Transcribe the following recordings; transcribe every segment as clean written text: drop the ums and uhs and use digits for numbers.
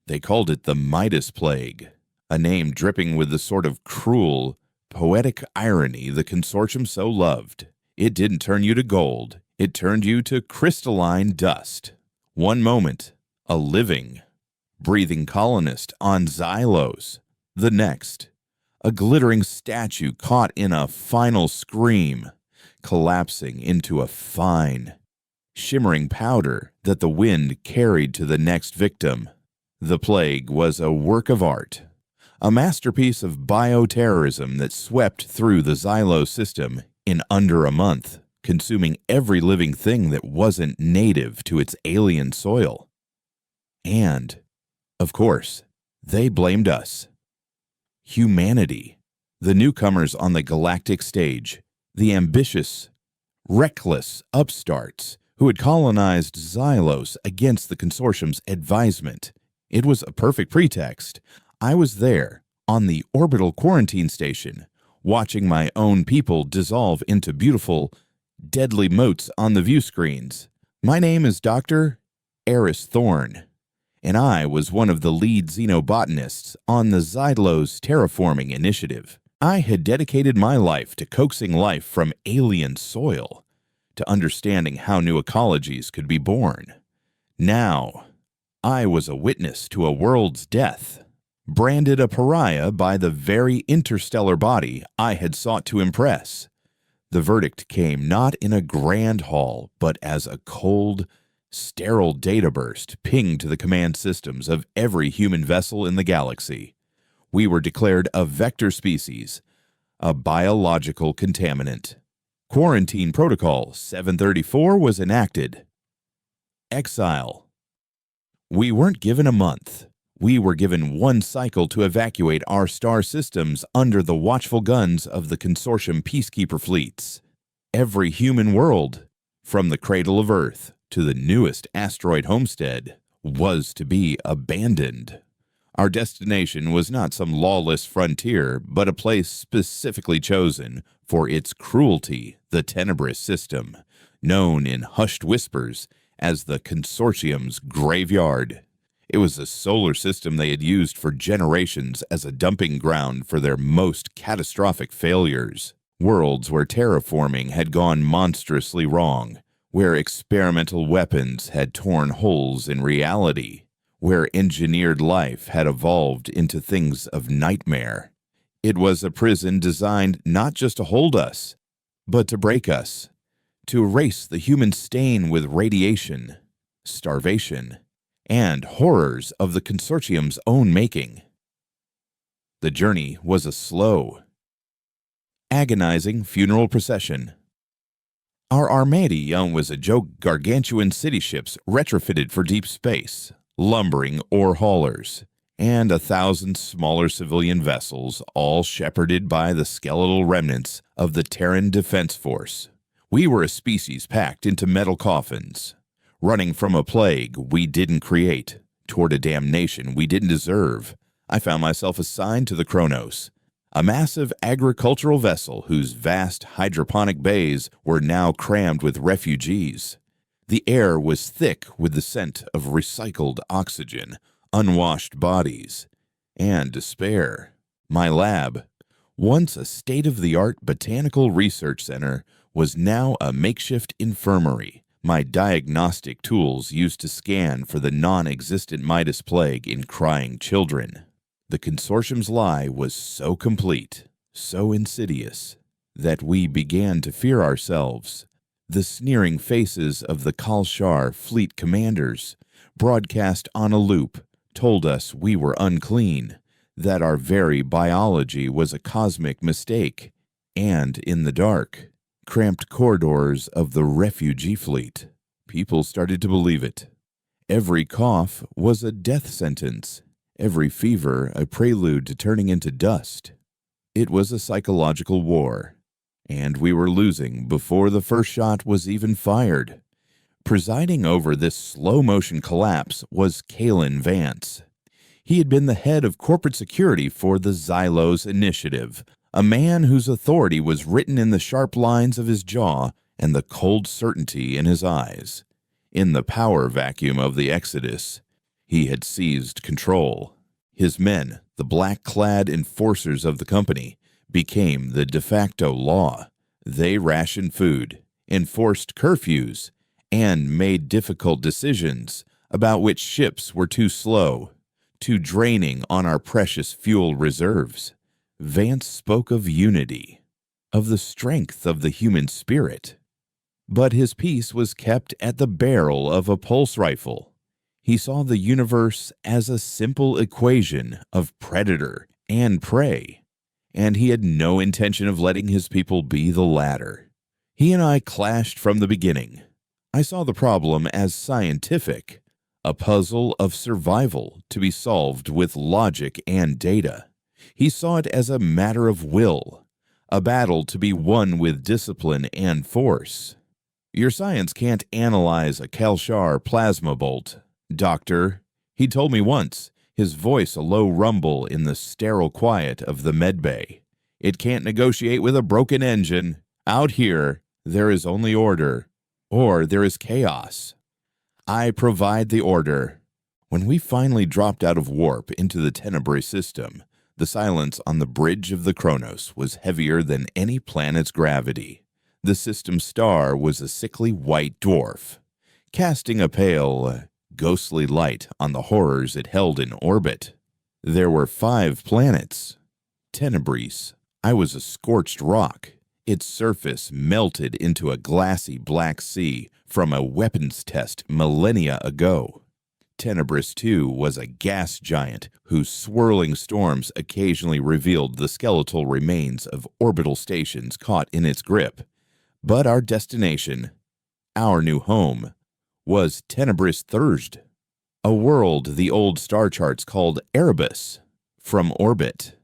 They called it the Midas Plague, a name dripping with the sort of cruel, poetic irony the consortium so loved. It didn't turn you to gold. It turned you to crystalline dust. One moment, a living, breathing colonist on Xylos. The next, a glittering statue caught in a final scream, collapsing into a fine, shimmering powder that the wind carried to the next victim. The plague was a work of art, a masterpiece of bioterrorism that swept through the Xylos system in under a month, consuming every living thing that wasn't native to its alien soil. And, of course, they blamed us. Humanity, the newcomers on the galactic stage, the ambitious, reckless upstarts who had colonized Xylos against the consortium's advisement. It was a perfect pretext. I was there, on the orbital quarantine station, watching my own people dissolve into beautiful, deadly motes on the view screens. My name is Dr. Eris Thorne, and I was one of the lead xenobotanists on the Xylos terraforming initiative. I had dedicated my life to coaxing life from alien soil, to understanding how new ecologies could be born. Now, I was a witness to a world's death, branded a pariah by the very interstellar body I had sought to impress. The verdict came not in a grand hall, but as a cold, sterile data burst pinged to the command systems of every human vessel in the galaxy. We were declared a vector species, a biological contaminant. Quarantine Protocol 734 was enacted. Exile. We weren't given a month. We were given one cycle to evacuate our star systems under the watchful guns of the consortium peacekeeper fleets. Every human world, from the cradle of Earth to the newest asteroid homestead, was to be abandoned. Our destination was not some lawless frontier, but a place specifically chosen for its cruelty, the Tenebrous system, known in hushed whispers as the consortium's graveyard. It was a solar system they had used for generations as a dumping ground for their most catastrophic failures. Worlds where terraforming had gone monstrously wrong, where experimental weapons had torn holes in reality, where engineered life had evolved into things of nightmare. It was a prison designed not just to hold us, but to break us, to erase the human stain with radiation, starvation, and horrors of the consortium's own making. The journey was a slow, agonizing funeral procession. Our armada was a joke gargantuan city ships retrofitted for deep space, lumbering ore haulers, and 1,000 smaller civilian vessels, all shepherded by the skeletal remnants of the Terran Defense Force. We were a species packed into metal coffins, running from a plague we didn't create, toward a damnation we didn't deserve. I found myself assigned to the Kronos, a massive agricultural vessel whose vast hydroponic bays were now crammed with refugees. The air was thick with the scent of recycled oxygen, unwashed bodies, and despair. My lab, once a state-of-the-art botanical research center, was now a makeshift infirmary. My diagnostic tools used to scan for the non-existent Midas plague in crying children. The consortium's lie was so complete, so insidious, that we began to fear ourselves. The sneering faces of the Kalshar fleet commanders, broadcast on a loop, told us we were unclean, that our very biology was a cosmic mistake, and in the dark, cramped corridors of the refugee fleet, people started to believe it. Every cough was a death sentence, every fever a prelude to turning into dust. It was a psychological war, and we were losing before the first shot was even fired. Presiding over this slow-motion collapse was Kalen Vance. He had been the head of corporate security for the Xylos Initiative, a man whose authority was written in the sharp lines of his jaw and the cold certainty in his eyes. In the power vacuum of the Exodus, He had seized control. His men, the black-clad enforcers of the company, became the de facto law. They rationed food, enforced curfews, and made difficult decisions about which ships were too slow, too draining on our precious fuel reserves. Vance spoke of unity, of the strength of the human spirit. But his peace was kept at the barrel of a pulse rifle. He saw the universe as a simple equation of predator and prey, and he had no intention of letting his people be the latter. He and I clashed from the beginning. I saw the problem as scientific, a puzzle of survival to be solved with logic and data. He saw it as a matter of will, a battle to be won with discipline and force. Your science can't analyze a Kelshar plasma bolt, Doctor, he told me once, his voice a low rumble in the sterile quiet of the medbay. It can't negotiate with a broken engine. Out here, there is only order, or there is chaos. I provide the order. When we finally dropped out of warp into the Tenebrae system, the silence on the bridge of the Chronos was heavier than any planet's gravity. The system star was a sickly white dwarf, casting a pale, ghostly light on the horrors it held in orbit. There were 5 planets. Tenebris. I was a scorched rock. Its surface melted into a glassy black sea from a weapons test millennia ago. Tenebris 2 was a gas giant whose swirling storms occasionally revealed the skeletal remains of orbital stations caught in its grip. But our destination, our new home, was Tenebris Third, a world the old star charts called Erebus, from orbit.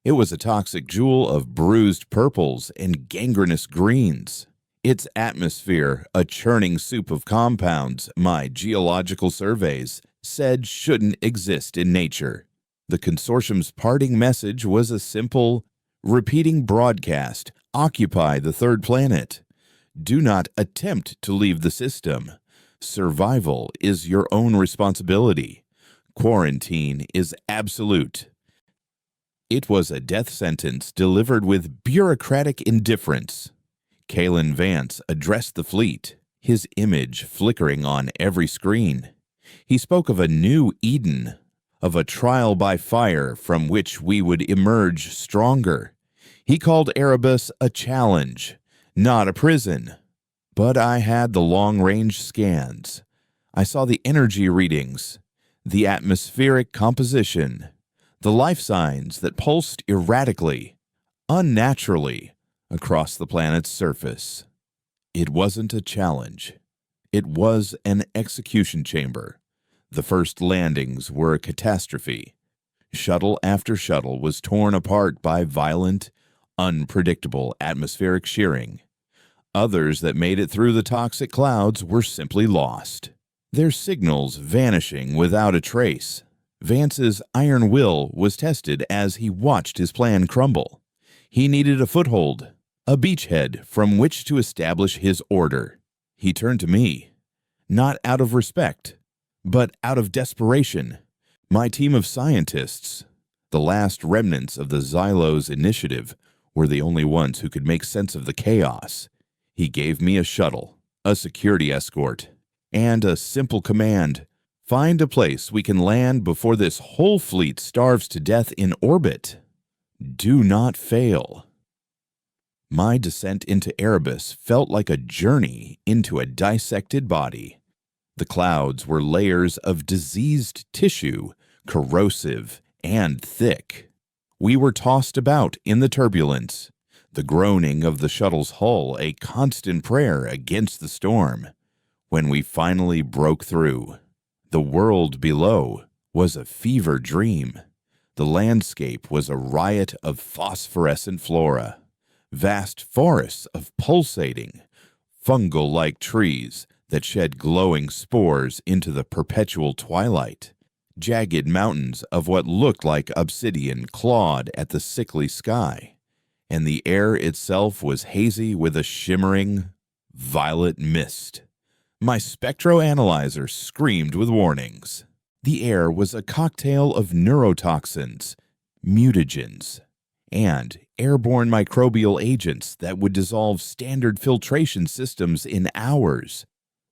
It was a toxic jewel of bruised purples and gangrenous greens. Its atmosphere, a churning soup of compounds my geological surveys said shouldn't exist in nature. The consortium's parting message was a simple, repeating broadcast: occupy the 3rd planet. Do not attempt to leave the system. Survival is your own responsibility. Quarantine is absolute. It was a death sentence delivered with bureaucratic indifference. Kalen Vance addressed the fleet, his image flickering on every screen. He spoke of a new Eden, of a trial by fire from which we would emerge stronger. He called Erebus a challenge, not a prison. But I had the long-range scans. I saw the energy readings, the atmospheric composition, the life signs that pulsed erratically, unnaturally, across the planet's surface. It wasn't a challenge. It was an execution chamber. The first landings were a catastrophe. Shuttle after shuttle was torn apart by violent, unpredictable atmospheric shearing. Others that made it through the toxic clouds were simply lost, their signals vanishing without a trace. Vance's iron will was tested as he watched his plan crumble. He needed a foothold, a beachhead from which to establish his order. He turned to me, not out of respect, but out of desperation. My team of scientists, the last remnants of the Xylos initiative, were the only ones who could make sense of the chaos. He gave me a shuttle, a security escort, and a simple command: find a place we can land before this whole fleet starves to death in orbit. Do not fail. My descent into Erebus felt like a journey into a dissected body. The clouds were layers of diseased tissue, corrosive and thick. We were tossed about in the turbulence, the groaning of the shuttle's hull a constant prayer against the storm. When we finally broke through, the world below was a fever dream. The landscape was a riot of phosphorescent flora, vast forests of pulsating, fungal-like trees that shed glowing spores into the perpetual twilight, jagged mountains of what looked like obsidian clawed at the sickly sky, and the air itself was hazy with a shimmering, violet mist. My spectroanalyzer screamed with warnings. The air was a cocktail of neurotoxins, mutagens, and airborne microbial agents that would dissolve standard filtration systems in hours.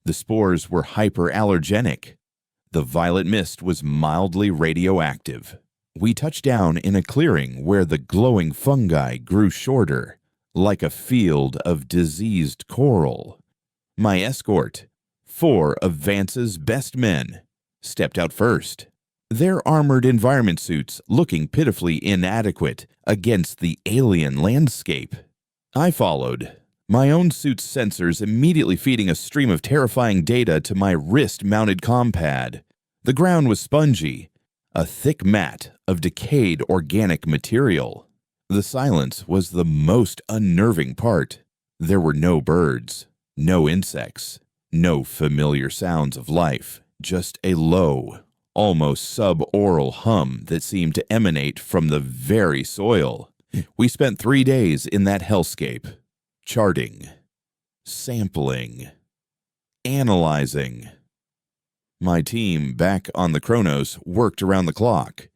The spores were hyperallergenic. The violet mist was mildly radioactive. We touched down in a clearing where the glowing fungi grew shorter, like a field of diseased coral. My escort, 4 of Vance's best men, stepped out first, their armored environment suits looking pitifully inadequate against the alien landscape. I followed, my own suit's sensors immediately feeding a stream of terrifying data to my wrist-mounted compad. The ground was spongy, a thick mat of decayed organic material. The silence was the most unnerving part. There were no birds, no insects, no familiar sounds of life, just a low, almost subaural hum that seemed to emanate from the very soil. We spent 3 days in that hellscape, charting, sampling, analyzing. My team back on the Kronos worked around the clock,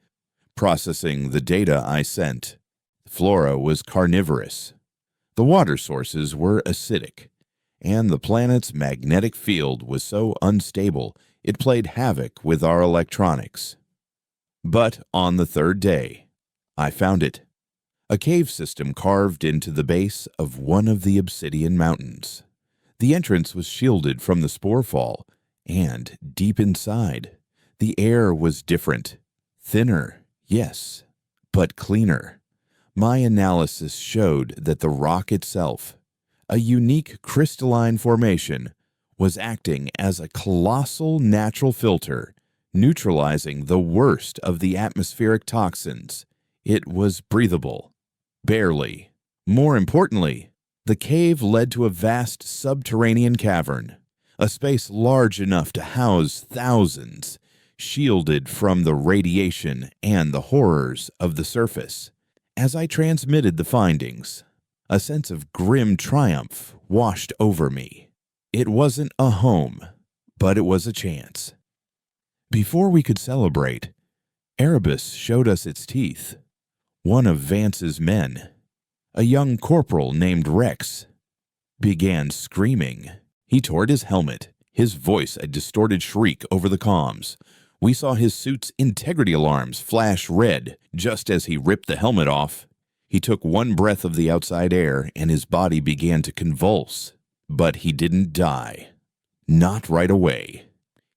processing the data I sent. Flora was carnivorous. The water sources were acidic, and the planet's magnetic field was so unstable it played havoc with our electronics. But on the 3rd day, I found it. A cave system carved into the base of one of the obsidian mountains. The entrance was shielded from the spore fall, and deep inside, the air was different. Thinner, yes, but cleaner. My analysis showed that the rock itself, a unique crystalline formation, was acting as a colossal natural filter, neutralizing the worst of the atmospheric toxins. It was breathable. Barely. More importantly, the cave led to a vast subterranean cavern, a space large enough to house thousands, shielded from the radiation and the horrors of the surface. As I transmitted the findings, a sense of grim triumph washed over me. It wasn't a home, but it was a chance. Before we could celebrate, Erebus showed us its teeth. One of Vance's men, a young corporal named Rex, began screaming. He tore his helmet, his voice a distorted shriek over the comms. We saw his suit's integrity alarms flash red just as he ripped the helmet off. He took one breath of the outside air and his body began to convulse. But he didn't die. Not right away.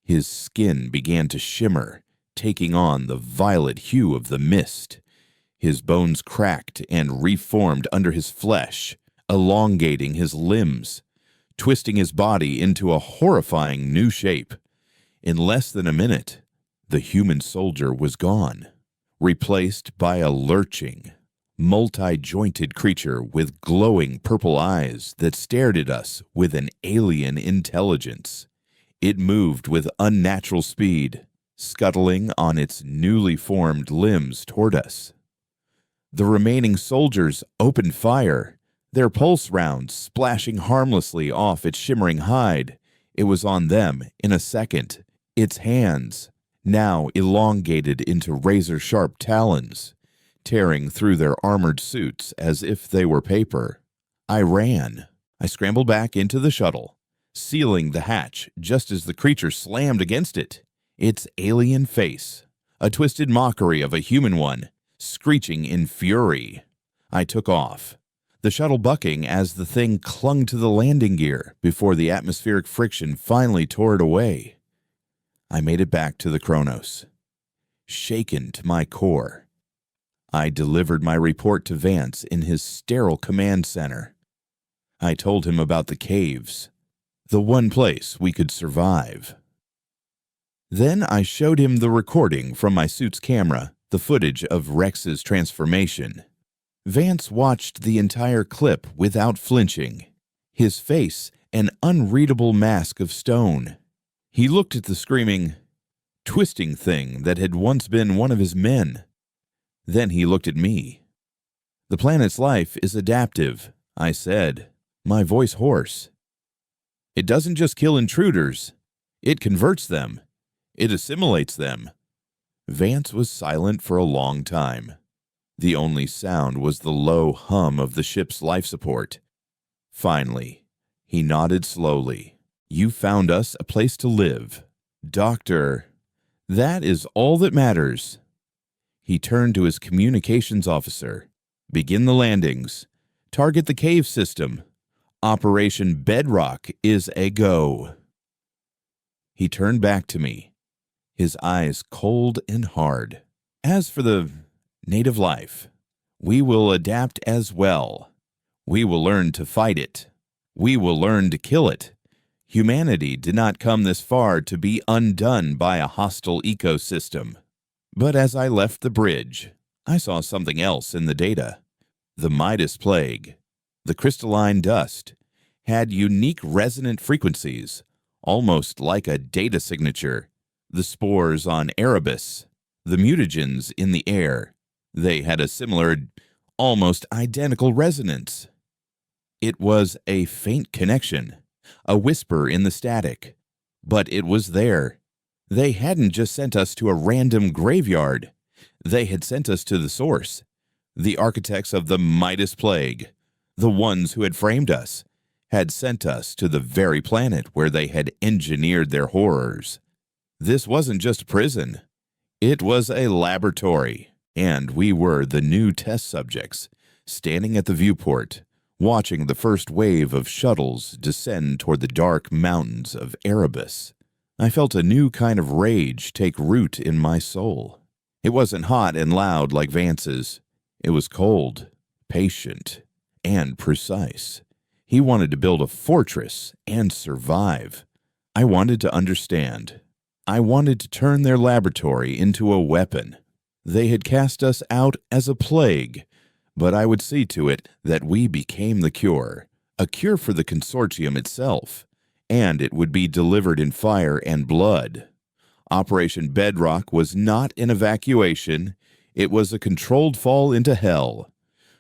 His skin began to shimmer, taking on the violet hue of the mist. His bones cracked and reformed under his flesh, elongating his limbs, twisting his body into a horrifying new shape. In less than a minute, the human soldier was gone, replaced by a lurching, multi-jointed creature with glowing purple eyes that stared at us with an alien intelligence. It moved with unnatural speed, scuttling on its newly formed limbs toward us. The remaining soldiers opened fire, their pulse rounds splashing harmlessly off its shimmering hide. It was on them in a second, its hands, now elongated into razor-sharp talons, tearing through their armored suits as if they were paper. I ran. I scrambled back into the shuttle, sealing the hatch just as the creature slammed against it, its alien face, a twisted mockery of a human one, screeching in fury. I took off, the shuttle bucking as the thing clung to the landing gear before the atmospheric friction finally tore it away. I made it back to the Kronos, shaken to my core. I delivered my report to Vance in his sterile command center. I told him about the caves, the one place we could survive. Then I showed him the recording from my suit's camera, the footage of Rex's transformation. Vance watched the entire clip without flinching, his face an unreadable mask of stone. He looked at the screaming, twisting thing that had once been one of his men. Then he looked at me. "The planet's life is adaptive," I said, my voice hoarse. "It doesn't just kill intruders, it converts them. It assimilates them." Vance was silent for a long time. The only sound was the low hum of the ship's life support. Finally, he nodded slowly. "You found us a place to live. Doctor, that is all that matters." He turned to his communications officer. "Begin the landings. Target the cave system. Operation Bedrock is a go." He turned back to me, his eyes cold and hard. "As for the native life, we will adapt as well. We will learn to fight it. We will learn to kill it. Humanity did not come this far to be undone by a hostile ecosystem." But as I left the bridge, I saw something else in the data. The Midas Plague, the crystalline dust, had unique resonant frequencies, almost like a data signature. The spores on Erebus, the mutagens in the air, they had a similar, almost identical resonance. It was a faint connection, a whisper in the static, but it was there. They hadn't just sent us to a random graveyard. They had sent us to the source, the architects of the Midas Plague, the ones who had framed us, had sent us to the very planet where they had engineered their horrors. This wasn't just a prison. It was a laboratory, and we were the new test subjects, standing at the viewport, watching the first wave of shuttles descend toward the dark mountains of Erebus. I felt a new kind of rage take root in my soul. It wasn't hot and loud like Vance's. It was cold, patient, and precise. He wanted to build a fortress and survive. I wanted to understand. I wanted to turn their laboratory into a weapon. They had cast us out as a plague, but I would see to it that we became the cure, a cure for the consortium itself, and it would be delivered in fire and blood. Operation Bedrock was not an evacuation. It was a controlled fall into hell.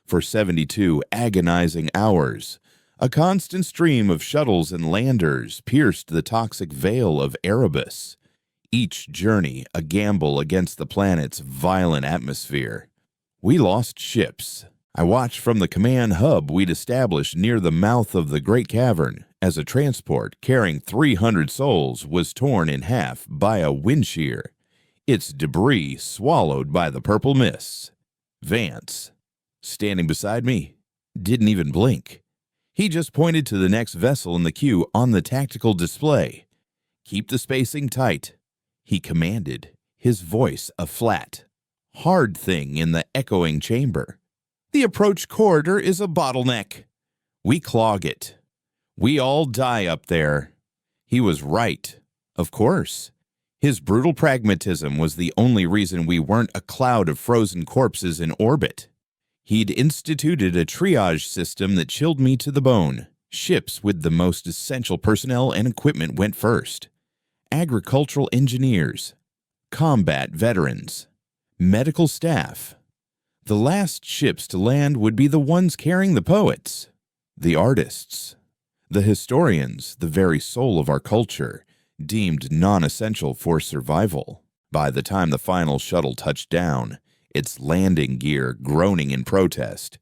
For 72 agonizing hours, a constant stream of shuttles and landers pierced the toxic veil of Erebus. Each journey a gamble against the planet's violent atmosphere. We lost ships. I watched from the command hub we'd established near the mouth of the Great Cavern as a transport carrying 300 souls was torn in half by a wind shear, its debris swallowed by the purple mists. Vance, standing beside me, didn't even blink. He just pointed to the next vessel in the queue on the tactical display. "Keep the spacing tight," he commanded, his voice a flat, hard thing in the echoing chamber. "The approach corridor is a bottleneck. We clog it. We all die up there." He was right. Of course. His brutal pragmatism was the only reason we weren't a cloud of frozen corpses in orbit. He'd instituted a triage system that chilled me to the bone. Ships with the most essential personnel and equipment went first. Agricultural engineers, combat veterans, medical staff. The last ships to land would be the ones carrying the poets, the artists, the historians, the very soul of our culture, deemed non-essential for survival. By the time the final shuttle touched down, its landing gear groaning in protest,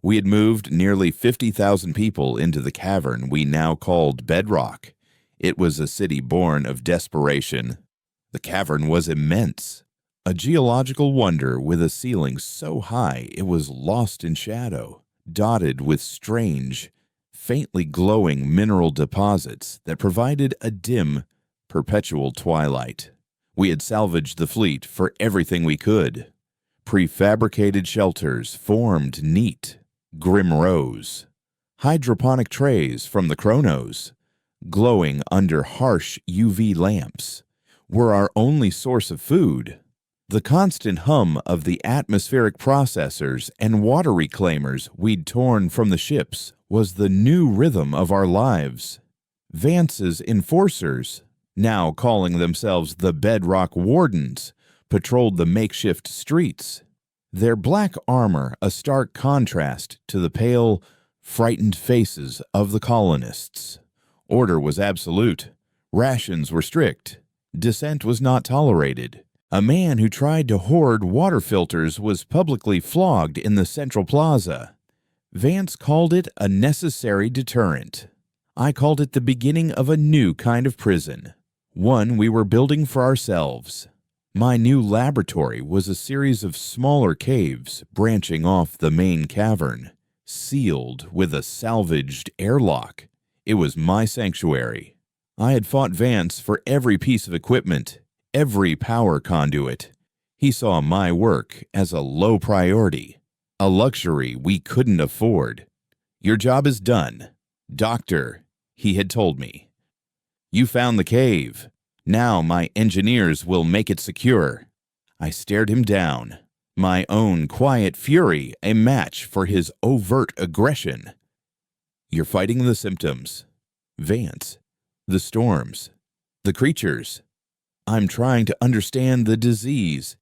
we had moved nearly 50,000 people into the cavern we now called Bedrock. It was a city born of desperation. The cavern was immense, a geological wonder with a ceiling so high it was lost in shadow, dotted with strange, faintly glowing mineral deposits that provided a dim, perpetual twilight. We had salvaged the fleet for everything we could. Prefabricated shelters formed neat, grim rows. Hydroponic trays from the chronos, glowing under harsh UV lamps, were our only source of food. The constant hum of the atmospheric processors and water reclaimers we'd torn from the ships was the new rhythm of our lives. Vance's enforcers, now calling themselves the Bedrock Wardens, patrolled the makeshift streets, their black armor a stark contrast to the pale, frightened faces of the colonists. Order was absolute. Rations were strict. Dissent was not tolerated. A man who tried to hoard water filters was publicly flogged in the Central Plaza. Vance called it a necessary deterrent. I called it the beginning of a new kind of prison, one we were building for ourselves. My new laboratory was a series of smaller caves branching off the main cavern, sealed with a salvaged airlock. It was my sanctuary. I had fought Vance for every piece of equipment, every power conduit. He saw my work as a low priority, a luxury we couldn't afford. "Your job is done, Doctor," he had told me. "You found the cave. Now my engineers will make it secure." I stared him down, my own quiet fury a match for his overt aggression. "You're fighting the symptoms, Vance, the storms, the creatures. I'm trying to understand the disease.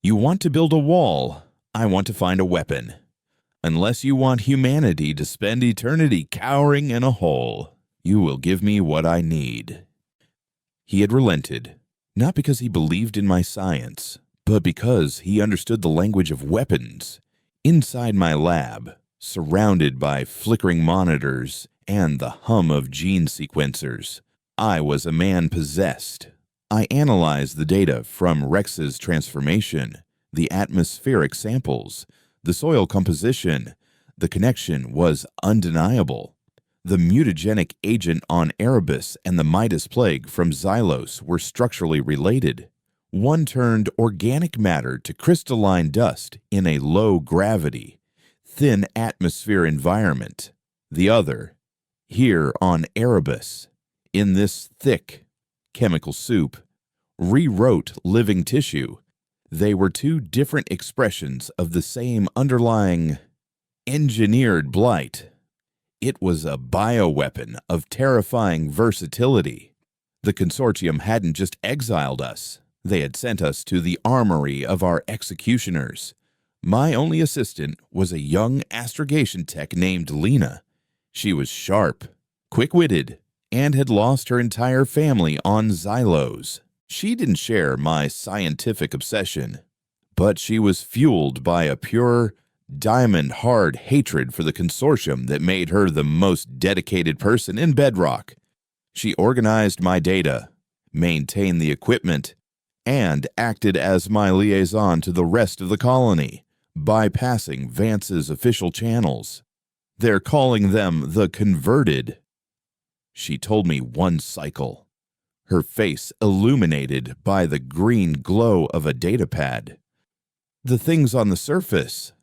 You want to build a wall. I want to find a weapon. Unless you want humanity to spend eternity cowering in a hole, you will give me what I need." He had relented, not because he believed in my science, but because he understood the language of weapons. Inside my lab, surrounded by flickering monitors and the hum of gene sequencers, I was a man possessed. I analyzed the data from Rex's transformation, the atmospheric samples, the soil composition. The connection was undeniable. The mutagenic agent on Erebus and the Midas plague from Xylos were structurally related. One turned organic matter to crystalline dust in a low-gravity, thin atmosphere environment. The other, here on Erebus, in this thick chemical soup, rewrote living tissue. They were two different expressions of the same underlying engineered blight. It was a bioweapon of terrifying versatility. The consortium hadn't just exiled us. They had sent us to the armory of our executioners. My only assistant was a young astrogation tech named Lena. She was sharp, quick-witted, and had lost her entire family on Xylos. She didn't share my scientific obsession, but she was fueled by a pure, diamond-hard hatred for the consortium that made her the most dedicated person in Bedrock. She organized my data, maintained the equipment, and acted as my liaison to the rest of the colony, bypassing Vance's official channels. They're calling them the Converted. She told me one cycle, her face illuminated by the green glow of a datapad. "The things on the surface.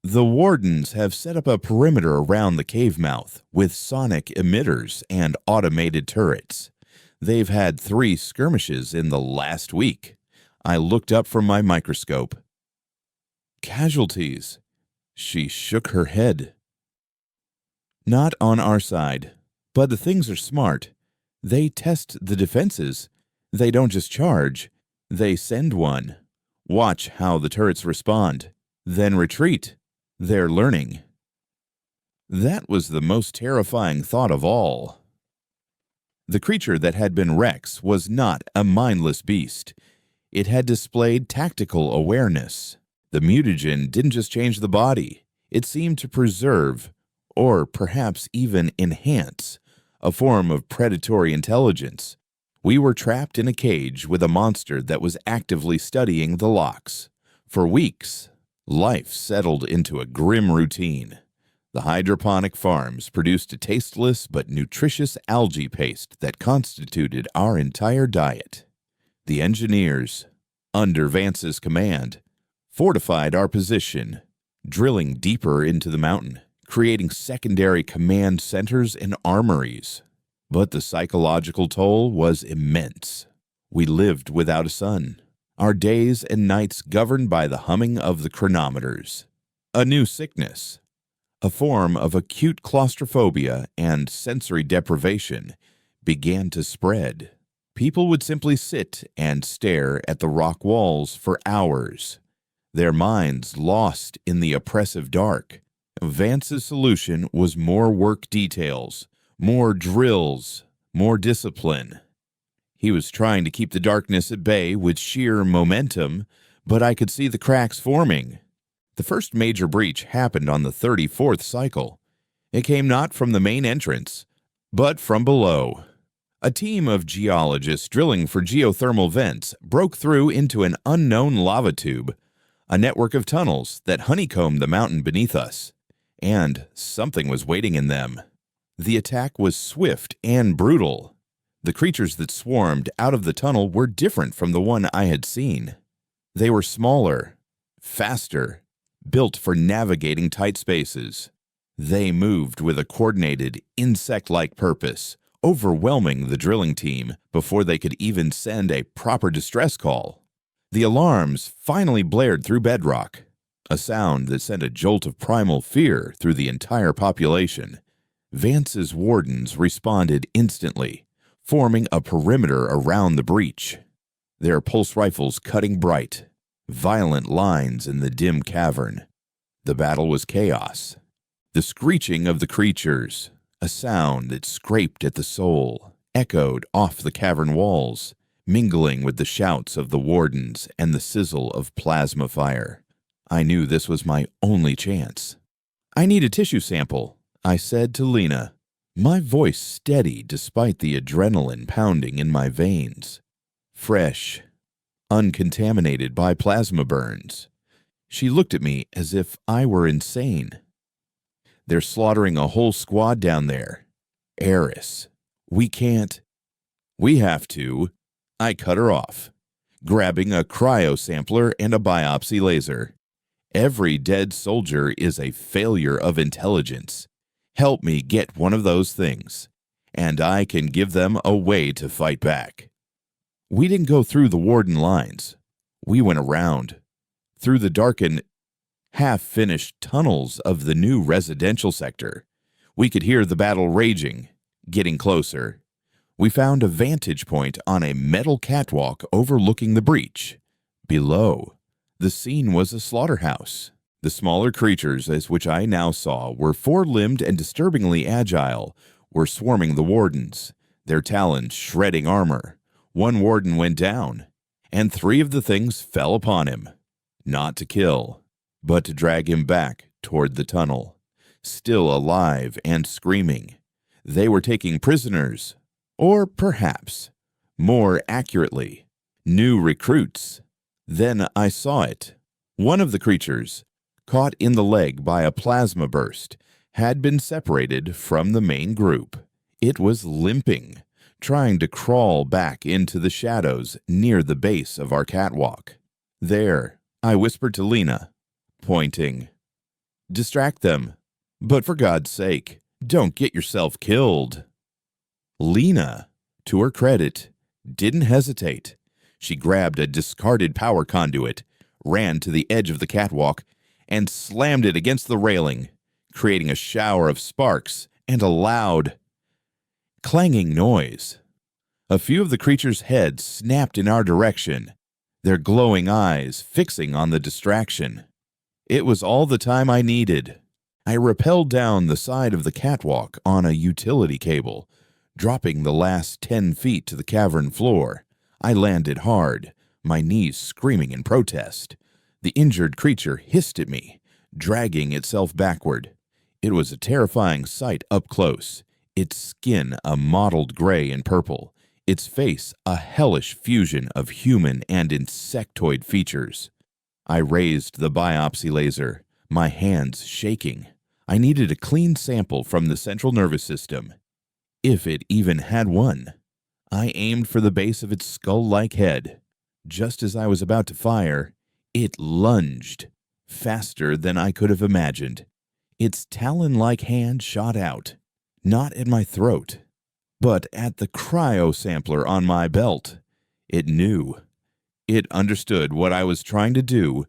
The Wardens have set up a perimeter around the cave mouth with sonic emitters and automated turrets. They've had 3 skirmishes in the last week." I looked up from my microscope. "Casualties." She shook her head. "Not on our side, but the things are smart. They test the defenses. They don't just charge. They send one. Watch how the turrets respond, then retreat. They're learning." That was the most terrifying thought of all. The creature that had been Rex was not a mindless beast. It had displayed tactical awareness. The mutagen didn't just change the body. It seemed to preserve, or perhaps even enhance, a form of predatory intelligence. We were trapped in a cage with a monster that was actively studying the locks. For weeks, life settled into a grim routine. The hydroponic farms produced a tasteless but nutritious algae paste that constituted our entire diet. The engineers, under Vance's command, fortified our position, drilling deeper into the mountain, creating secondary command centers and armories. But the psychological toll was immense. We lived without a sun, our days and nights governed by the humming of the chronometers. A new sickness, a form of acute claustrophobia and sensory deprivation, began to spread. People would simply sit and stare at the rock walls for hours, their minds lost in the oppressive dark. Vance's solution was more work details, more drills, more discipline. He was trying to keep the darkness at bay with sheer momentum, but I could see the cracks forming. The first major breach happened on the 34th cycle. It came not from the main entrance, but from below. A team of geologists drilling for geothermal vents broke through into an unknown lava tube, a network of tunnels that honeycombed the mountain beneath us, and something was waiting in them. The attack was swift and brutal. The creatures that swarmed out of the tunnel were different from the one I had seen. They were smaller, faster, built for navigating tight spaces. They moved with a coordinated, insect-like purpose, overwhelming the drilling team before they could even send a proper distress call. The alarms finally blared through bedrock, a sound that sent a jolt of primal fear through the entire population. Vance's wardens responded instantly, forming a perimeter around the breach, their pulse rifles cutting bright, violent lines in the dim cavern. The battle was chaos. The screeching of the creatures, a sound that scraped at the soul, echoed off the cavern walls, mingling with the shouts of the wardens and the sizzle of plasma fire. I knew this was my only chance. "I need a tissue sample," I said to Lena, my voice steady despite the adrenaline pounding in my veins. Fresh, uncontaminated by plasma burns. She looked at me as if I were insane. "They're slaughtering a whole squad down there. Eris, we can't." "We have to." I cut her off, grabbing a cryo sampler and a biopsy laser. "Every dead soldier is a failure of intelligence. Help me get one of those things, and I can give them a way to fight back." We didn't go through the warden lines. We went around, through the darkened, half-finished tunnels of the new residential sector. We could hear the battle raging, getting closer. We found a vantage point on a metal catwalk overlooking the breach. Below, the scene was a slaughterhouse. The smaller creatures, as which I now saw, were four-limbed and disturbingly agile, were swarming the wardens, their talons shredding armor. One warden went down, and three of the things fell upon him, not to kill, but to drag him back toward the tunnel. Still alive and screaming, they were taking prisoners, or perhaps, more accurately, new recruits. Then I saw it. One of the creatures, caught in the leg by a plasma burst, had been separated from the main group. It was limping, trying to crawl back into the shadows near the base of our catwalk. "There," I whispered to Lena, pointing. "Distract them, but for God's sake, don't get yourself killed." Lena, to her credit, didn't hesitate. She grabbed a discarded power conduit, ran to the edge of the catwalk, and slammed it against the railing, creating a shower of sparks and a loud, clanging noise. A few of the creatures' heads snapped in our direction, their glowing eyes fixing on the distraction. It was all the time I needed. I rappelled down the side of the catwalk on a utility cable, dropping the last 10 feet to the cavern floor. I landed hard, my knees screaming in protest. The injured creature hissed at me, dragging itself backward. It was a terrifying sight up close, its skin a mottled gray and purple, its face a hellish fusion of human and insectoid features. I raised the biopsy laser, my hands shaking. I needed a clean sample from the central nervous system, if it even had one. I aimed for the base of its skull-like head. Just as I was about to fire, it lunged, faster than I could have imagined. Its talon-like hand shot out, not at my throat, but at the cryo sampler on my belt. It knew. It understood what I was trying to do.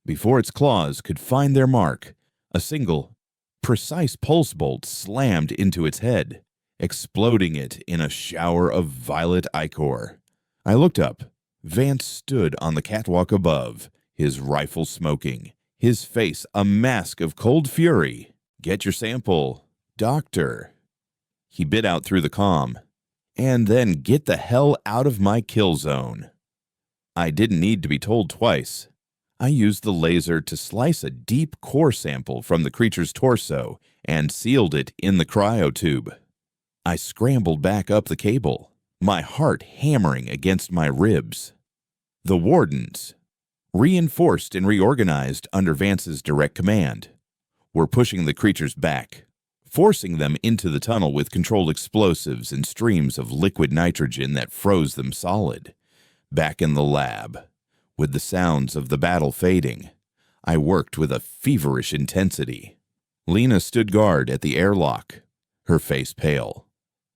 Before its claws could find their mark, a single, precise pulse bolt slammed into its head, exploding it in a shower of violet ichor. I looked up. Vance stood on the catwalk above, his rifle smoking, his face a mask of cold fury. "Get your sample, Doctor." He bit out through the comm. and then get the hell out of my kill zone. I didn't need to be told twice. I used the laser to slice a deep core sample from the creature's torso and sealed it in the cryotube. I scrambled back up the cable, my heart hammering against my ribs. The Wardens, reinforced and reorganized under Vance's direct command, were pushing the creatures back, forcing them into the tunnel with controlled explosives and streams of liquid nitrogen that froze them solid. Back in the lab, with the sounds of the battle fading, I worked with a feverish intensity. Lena stood guard at the airlock, her face pale.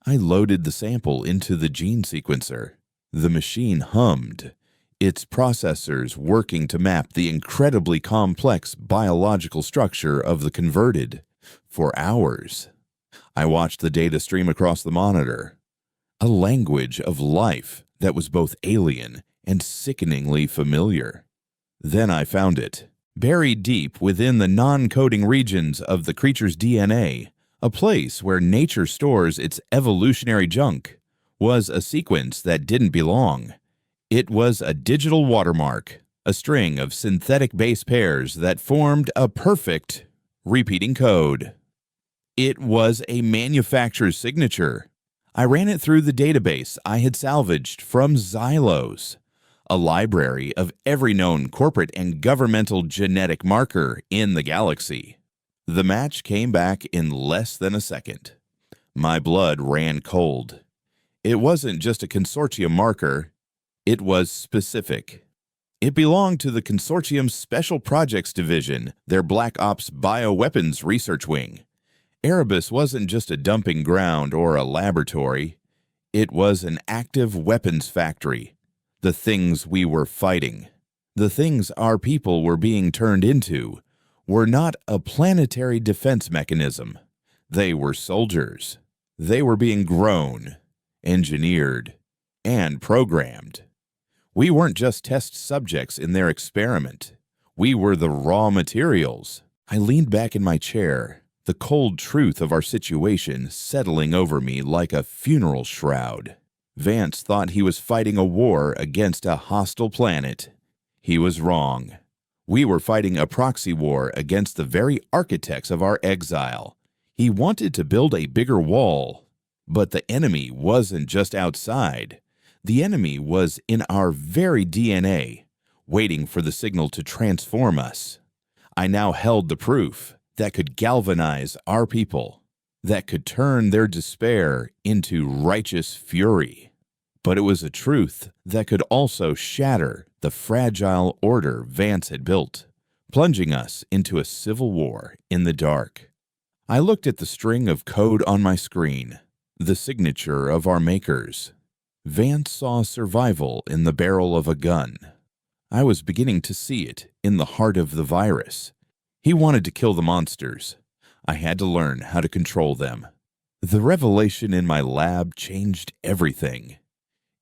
I loaded the sample into the gene sequencer. The machine hummed, its processors working to map the incredibly complex biological structure of the converted. For hours, I watched the data stream across the monitor, a language of life that was both alien and sickeningly familiar. Then I found it, buried deep within the non-coding regions of the creature's DNA, a place where nature stores its evolutionary junk, was a sequence that didn't belong. It was a digital watermark, a string of synthetic base pairs that formed a perfect, repeating code. It was a manufacturer's signature. I ran it through the database I had salvaged from Xylos, a library of every known corporate and governmental genetic marker in the galaxy. The match came back in less than a second. My blood ran cold. It wasn't just a consortium marker, it was specific. It belonged to the consortium's Special Projects Division, their Black Ops Bioweapons Research Wing. Erebus wasn't just a dumping ground or a laboratory. It was an active weapons factory. The things we were fighting, the things our people were being turned into, were not a planetary defense mechanism. They were soldiers. They were being grown, engineered, and programmed. We weren't just test subjects in their experiment. We were the raw materials. I leaned back in my chair, the cold truth of our situation settling over me like a funeral shroud. Vance thought he was fighting a war against a hostile planet. He was wrong. We were fighting a proxy war against the very architects of our exile. He wanted to build a bigger wall, but the enemy wasn't just outside. The enemy was in our very DNA, waiting for the signal to transform us. I now held the proof that could galvanize our people, that could turn their despair into righteous fury. But it was a truth that could also shatter the fragile order Vance had built, plunging us into a civil war in the dark. I looked at the string of code on my screen, the signature of our makers. Vance saw survival in the barrel of a gun. I was beginning to see it in the heart of the virus. He wanted to kill the monsters. I had to learn how to control them. The revelation in my lab changed everything.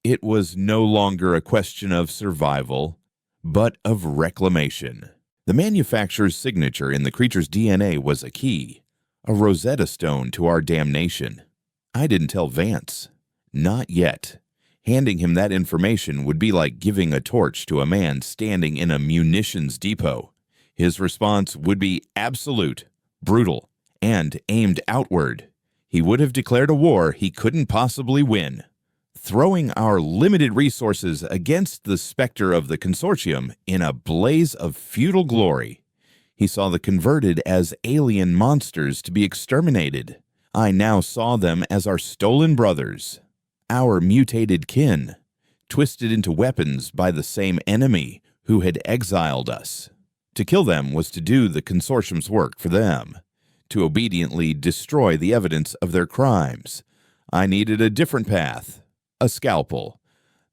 It was no longer a question of survival, but of reclamation. The manufacturer's signature in the creature's DNA was a key, a Rosetta Stone to our damnation. I didn't tell Vance. Not yet. Handing him that information would be like giving a torch to a man standing in a munitions depot. His response would be absolute, brutal, and aimed outward. He would have declared a war he couldn't possibly win. Throwing our limited resources against the specter of the consortium in a blaze of feudal glory. He saw the converted as alien monsters to be exterminated. I now saw them as our stolen brothers, our mutated kin, twisted into weapons by the same enemy who had exiled us. To kill them was to do the consortium's work for them, to obediently destroy the evidence of their crimes. I needed a different path, a scalpel,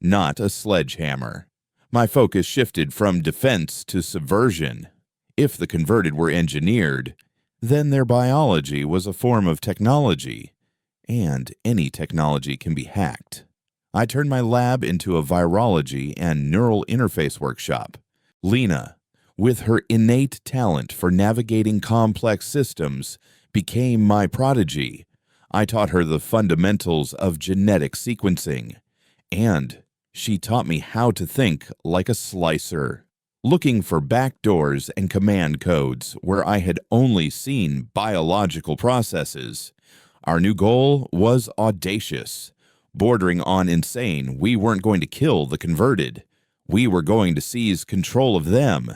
not a sledgehammer. My focus shifted from defense to subversion. If the converted were engineered, then their biology was a form of technology, and any technology can be hacked. I turned my lab into a virology and neural interface workshop. Lena, with her innate talent for navigating complex systems, became my prodigy. I taught her the fundamentals of genetic sequencing, and she taught me how to think like a slicer, looking for backdoors and command codes where I had only seen biological processes. Our new goal was audacious, bordering on insane. We weren't going to kill the converted. We were going to seize control of them.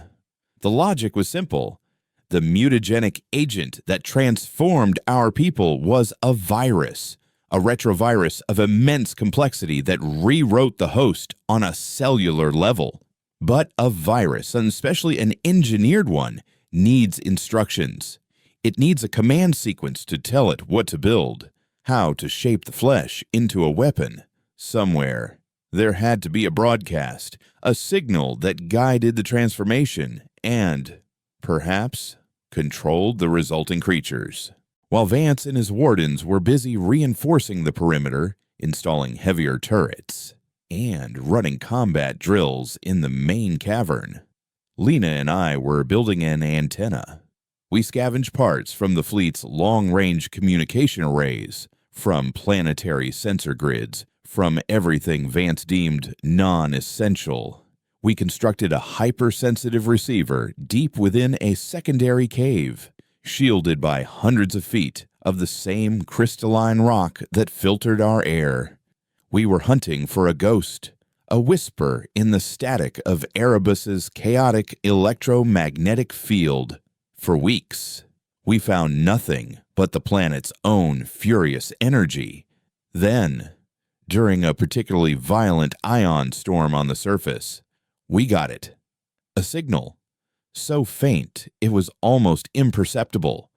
The logic was simple. The mutagenic agent that transformed our people was a virus, a retrovirus of immense complexity that rewrote the host on a cellular level. But a virus, and especially an engineered one, needs instructions. It needs a command sequence to tell it what to build, how to shape the flesh into a weapon. Somewhere, there had to be a broadcast, a signal that guided the transformation and, perhaps, controlled the resulting creatures. While Vance and his wardens were busy reinforcing the perimeter, installing heavier turrets, and running combat drills in the main cavern, Lena and I were building an antenna. We scavenged parts from the fleet's long-range communication arrays, from planetary sensor grids, from everything Vance deemed non-essential. We constructed a hypersensitive receiver deep within a secondary cave, shielded by hundreds of feet of the same crystalline rock that filtered our air. We were hunting for a ghost, a whisper in the static of Erebus's chaotic electromagnetic field. For weeks, we found nothing but the planet's own furious energy. Then, during a particularly violent ion storm on the surface, we got it. A signal. So faint it was almost imperceptible.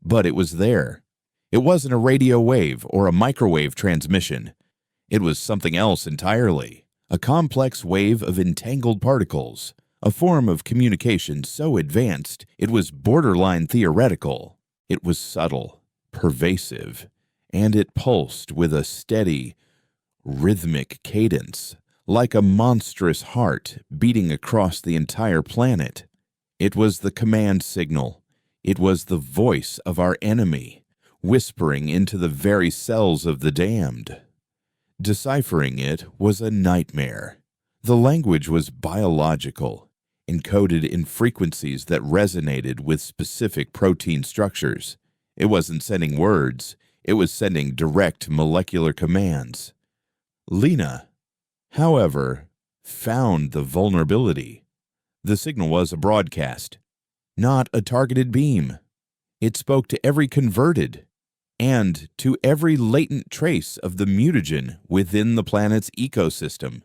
But it was there. It wasn't a radio wave or a microwave transmission. It was something else entirely. A complex wave of entangled particles. A form of communication so advanced it was borderline theoretical. It was subtle, pervasive, and it pulsed with a steady, rhythmic cadence, like a monstrous heart beating across the entire planet. It was the command signal. It was the voice of our enemy, whispering into the very cells of the damned. Deciphering it was a nightmare. The language was biological, encoded in frequencies that resonated with specific protein structures. It wasn't sending words. It was sending direct molecular commands. Lena, however, found the vulnerability. The signal was a broadcast, not a targeted beam. It spoke to every converted and to every latent trace of the mutagen within the planet's ecosystem,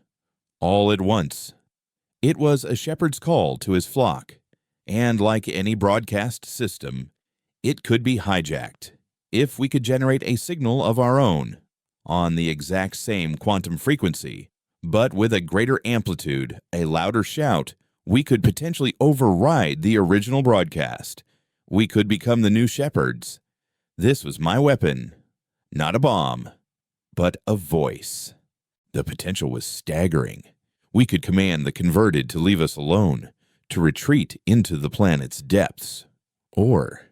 all at once. It was a shepherd's call to his flock, and like any broadcast system, it could be hijacked if we could generate a signal of our own on the exact same quantum frequency, but with a greater amplitude, a louder shout. We could potentially override the original broadcast. We could become the new shepherds. This was my weapon. Not a bomb, but a voice. The potential was staggering. We could command the converted to leave us alone, to retreat into the planet's depths. Or,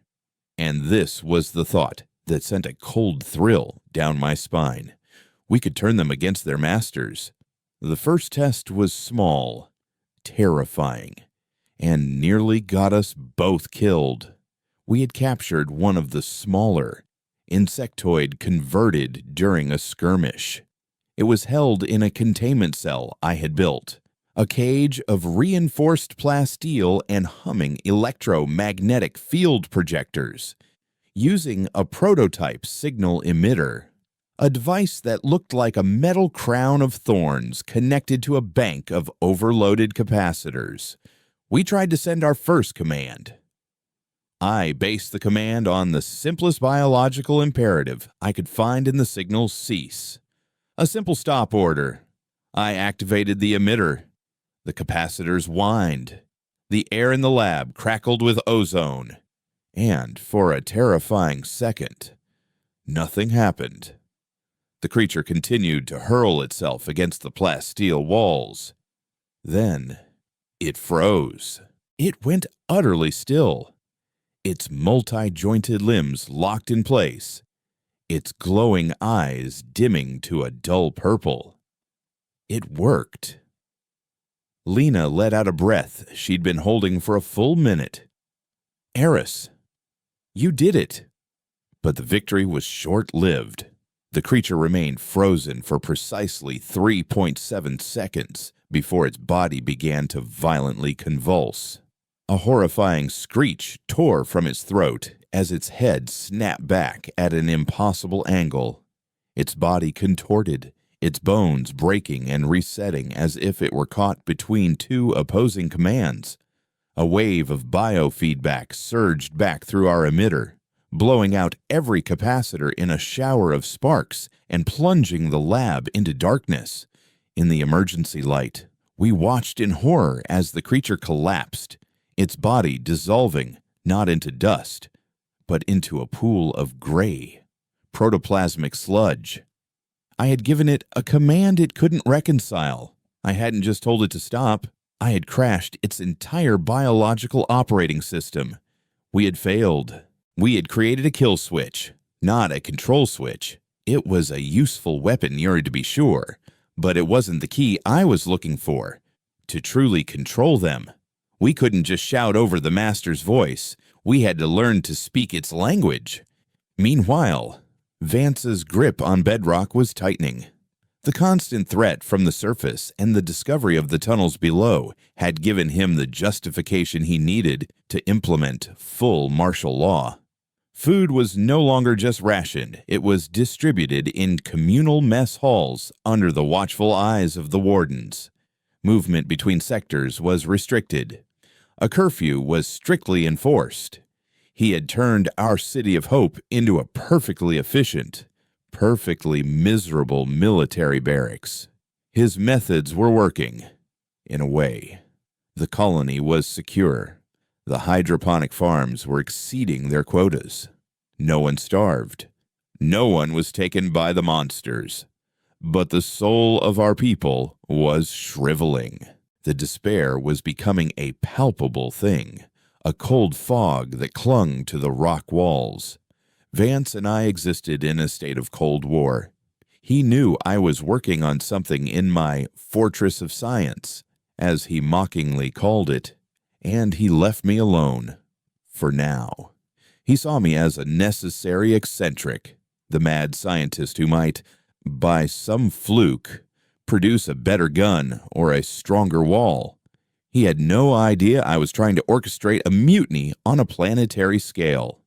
and this was the thought that sent a cold thrill down my spine, we could turn them against their masters. The first test was small, terrifying, and nearly got us both killed. We had captured one of the smaller, insectoid converted during a skirmish. It was held in a containment cell I had built, a cage of reinforced plasteel and humming electromagnetic field projectors, using a prototype signal emitter, a device that looked like a metal crown of thorns connected to a bank of overloaded capacitors. We tried to send our first command. I based the command on the simplest biological imperative I could find in the signal cease. A simple stop order. I activated the emitter. The capacitors whined. The air in the lab crackled with ozone. And for a terrifying second, nothing happened. The creature continued to hurl itself against the plasteel walls. Then it froze. It went utterly still. Its multi-jointed limbs locked in place. its glowing eyes dimming to a dull purple. It worked. Lena let out a breath she'd been holding for a full minute. Eris, you did it. But the victory was short-lived. The creature remained frozen for precisely 3.7 seconds before its body began to violently convulse. A horrifying screech tore from its throat as its head snapped back at an impossible angle. Its body contorted, its bones breaking and resetting as if it were caught between two opposing commands. A wave of biofeedback surged back through our emitter, blowing out every capacitor in a shower of sparks and plunging the lab into darkness. In the emergency light, we watched in horror as the creature collapsed, its body dissolving not into dust, but into a pool of gray, protoplasmic sludge. I had given it a command it couldn't reconcile. I hadn't just told it to stop. I had crashed its entire biological operating system. We had failed. We had created a kill switch, not a control switch. It was a useful weapon, you're to be sure, but it wasn't the key I was looking for. To truly control them, we couldn't just shout over the master's voice. We had to learn to speak its language. Meanwhile, Vance's grip on bedrock was tightening. The constant threat from the surface and the discovery of the tunnels below had given him the justification he needed to implement full martial law. Food was no longer just rationed, it was distributed in communal mess halls under the watchful eyes of the wardens. Movement between sectors was restricted. A curfew was strictly enforced. He had turned our city of hope into a perfectly efficient, perfectly miserable military barracks. His methods were working, in a way. The colony was secure. The hydroponic farms were exceeding their quotas. No one starved. No one was taken by the monsters. But the soul of our people was shriveling. The despair was becoming a palpable thing, a cold fog that clung to the rock walls. Vance and I existed in a state of Cold War. He knew I was working on something in my fortress of science, as he mockingly called it, and he left me alone. For now. He saw me as a necessary eccentric, the mad scientist who might, by some fluke, produce a better gun or a stronger wall. He had no idea I was trying to orchestrate a mutiny on a planetary scale.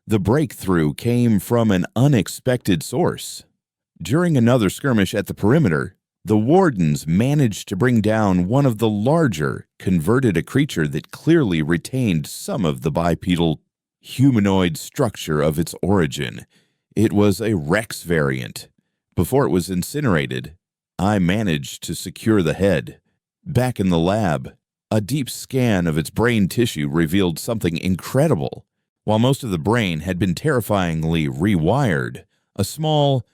The breakthrough came from an unexpected source. During another skirmish at the perimeter, the wardens managed to bring down one of the larger, converted a creature that clearly retained some of the bipedal humanoid structure of its origin. It was a Rex variant. Before it was incinerated, I managed to secure the head. Back in the lab, a deep scan of its brain tissue revealed something incredible. While most of the brain had been terrifyingly rewired, a small,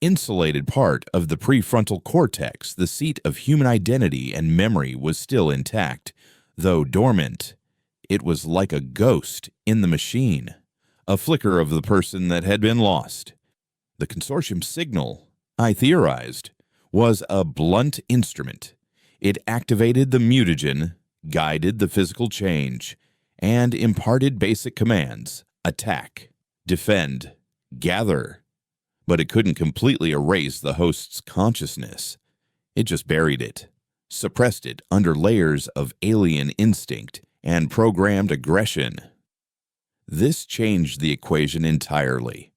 insulated part of the prefrontal cortex, the seat of human identity and memory, was still intact. Though dormant, it was like a ghost in the machine, a flicker of the person that had been lost. The consortium signal, I theorized, was a blunt instrument. It activated the mutagen, guided the physical change, and imparted basic commands: attack, defend, gather. But it couldn't completely erase the host's consciousness. It just buried it, suppressed it under layers of alien instinct and programmed aggression. This changed the equation entirely.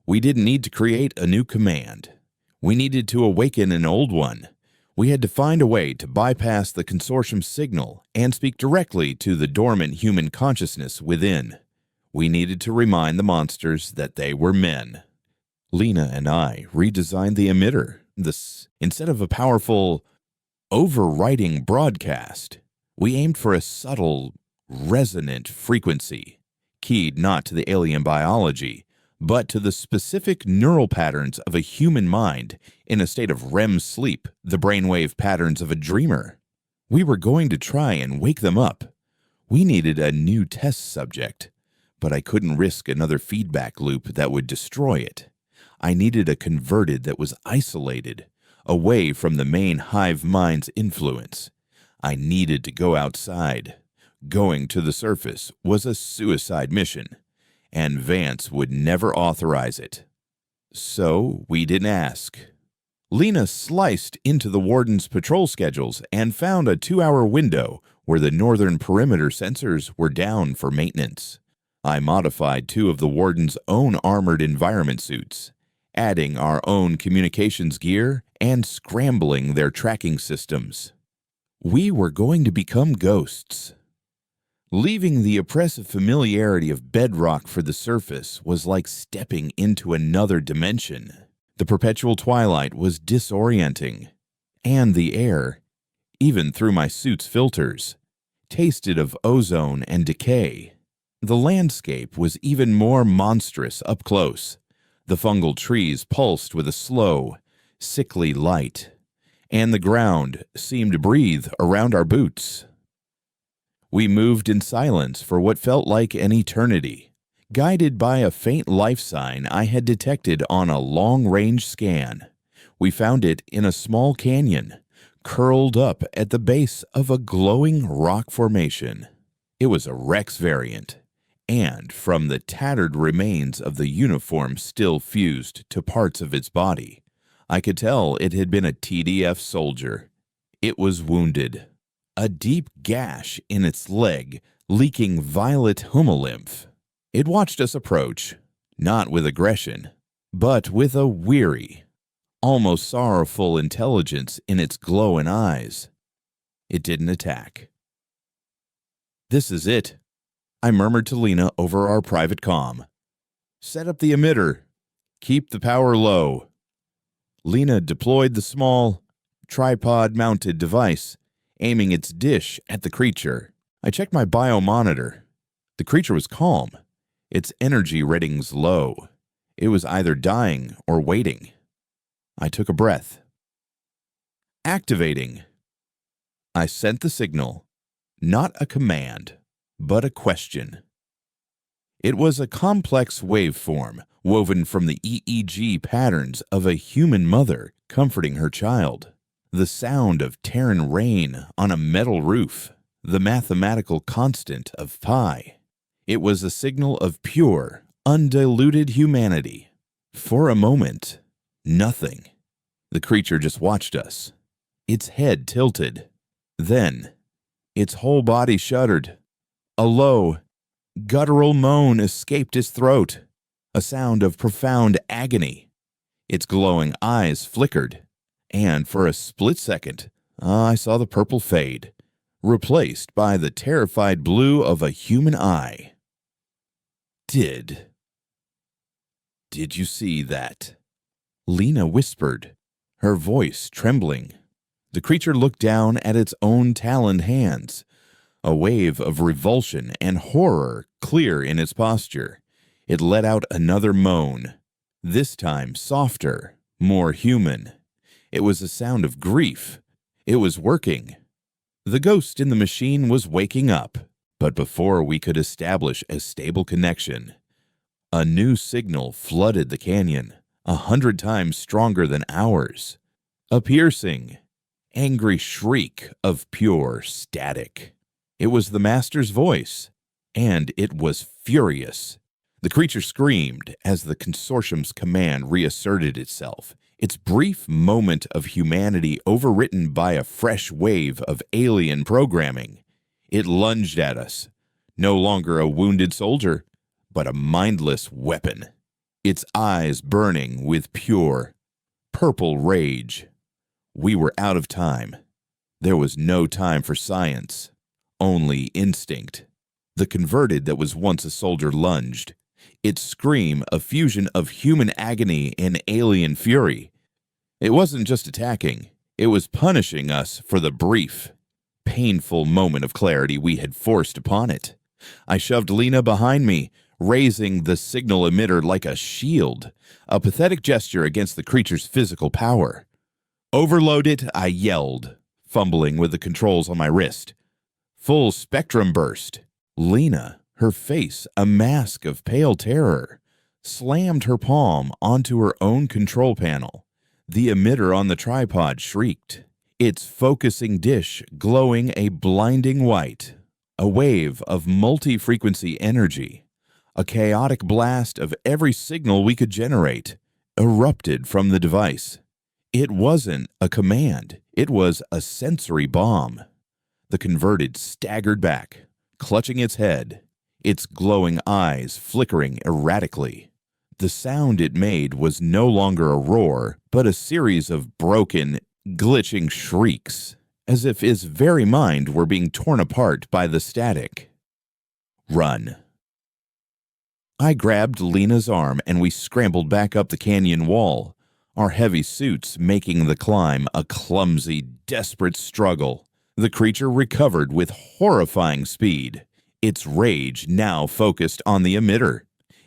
We didn't need to create a new command. We needed to awaken an old one. We had to find a way to bypass the consortium signal and speak directly to the dormant human consciousness within. We needed to remind the monsters that they were men. Lena and I redesigned the emitter. Instead of a powerful, overriding broadcast, we aimed for a subtle, resonant frequency, keyed not to the alien biology, but to the specific neural patterns of a human mind in a state of REM sleep, the brainwave patterns of a dreamer. We were going to try and wake them up. We needed a new test subject, but I couldn't risk another feedback loop that would destroy it. I needed a converted that was isolated, away from the main hive mind's influence. I needed to go outside. Going to the surface was a suicide mission, and Vance would never authorize it. So we didn't ask. Lena sliced into the Warden's patrol schedules and found a 2-hour window where the northern perimeter sensors were down for maintenance. I modified 2 of the Warden's own armored environment suits, adding our own communications gear and scrambling their tracking systems. We were going to become ghosts. Leaving the oppressive familiarity of bedrock for the surface was like stepping into another dimension. The perpetual twilight was disorienting, and the air, even through my suit's filters, tasted of ozone and decay. The landscape was even more monstrous up close. The fungal trees pulsed with a slow, sickly light, and the ground seemed to breathe around our boots. We moved in silence for what felt like an eternity, guided by a faint life sign I had detected on a long-range scan. We found it in a small canyon, curled up at the base of a glowing rock formation. It was a Rex variant, and from the tattered remains of the uniform still fused to parts of its body, I could tell it had been a TDF soldier. It was wounded, a deep gash in its leg, leaking violet hemolymph. It watched us approach, not with aggression, but with a weary, almost sorrowful intelligence in its glowing eyes. It didn't attack. "This is it," I murmured to Lena over our private comm. "Set up the emitter. Keep the power low." Lena deployed the small, tripod-mounted device, aiming its dish at the creature. I checked my biomonitor. The creature was calm, its energy ratings low. It was either dying or waiting. I took a breath. Activating. I sent the signal, not a command, but a question. It was a complex waveform woven from the EEG patterns of a human mother comforting her child. The sound of Terran rain on a metal roof, the mathematical constant of pi. It was a signal of pure, undiluted humanity. For a moment, nothing. The creature just watched us, its head tilted. Then, its whole body shuddered. A low, guttural moan escaped its throat, a sound of profound agony. Its glowing eyes flickered, and for a split second, I saw the purple fade, replaced by the terrified blue of a human eye. Did you see that?" Lena whispered, her voice trembling. The creature looked down at its own taloned hands, a wave of revulsion and horror clear in its posture. It let out another moan, this time softer, more human. It was a sound of grief. It was working. The ghost in the machine was waking up, but before we could establish a stable connection, a new signal flooded the canyon, 100 times stronger than ours. A piercing, angry shriek of pure static. It was the Master's voice, and it was furious. The creature screamed as the Consortium's command reasserted itself, its brief moment of humanity overwritten by a fresh wave of alien programming. It lunged at us, no longer a wounded soldier, but a mindless weapon, its eyes burning with pure, purple rage. We were out of time. There was no time for science, only instinct. The converted that was once a soldier lunged, its scream a fusion of human agony and alien fury. It wasn't just attacking, it was punishing us for the brief, painful moment of clarity we had forced upon it. I shoved Lena behind me, raising the signal emitter like a shield, a pathetic gesture against the creature's physical power. "Overload it," I yelled, fumbling with the controls on my wrist. Full spectrum burst. Lena, her face a mask of pale terror, slammed her palm onto her own control panel. The emitter on the tripod shrieked, its focusing dish glowing a blinding white. A wave of multi-frequency energy, a chaotic blast of every signal we could generate, erupted from the device. It wasn't a command, it was a sensory bomb. The converted staggered back, clutching its head, its glowing eyes flickering erratically. The sound it made was no longer a roar, but a series of broken, glitching shrieks, as if its very mind were being torn apart by the static. Run. I grabbed Lena's arm and we scrambled back up the canyon wall, our heavy suits making the climb a clumsy, desperate struggle. The creature recovered with horrifying speed, its rage now focused on the emitter.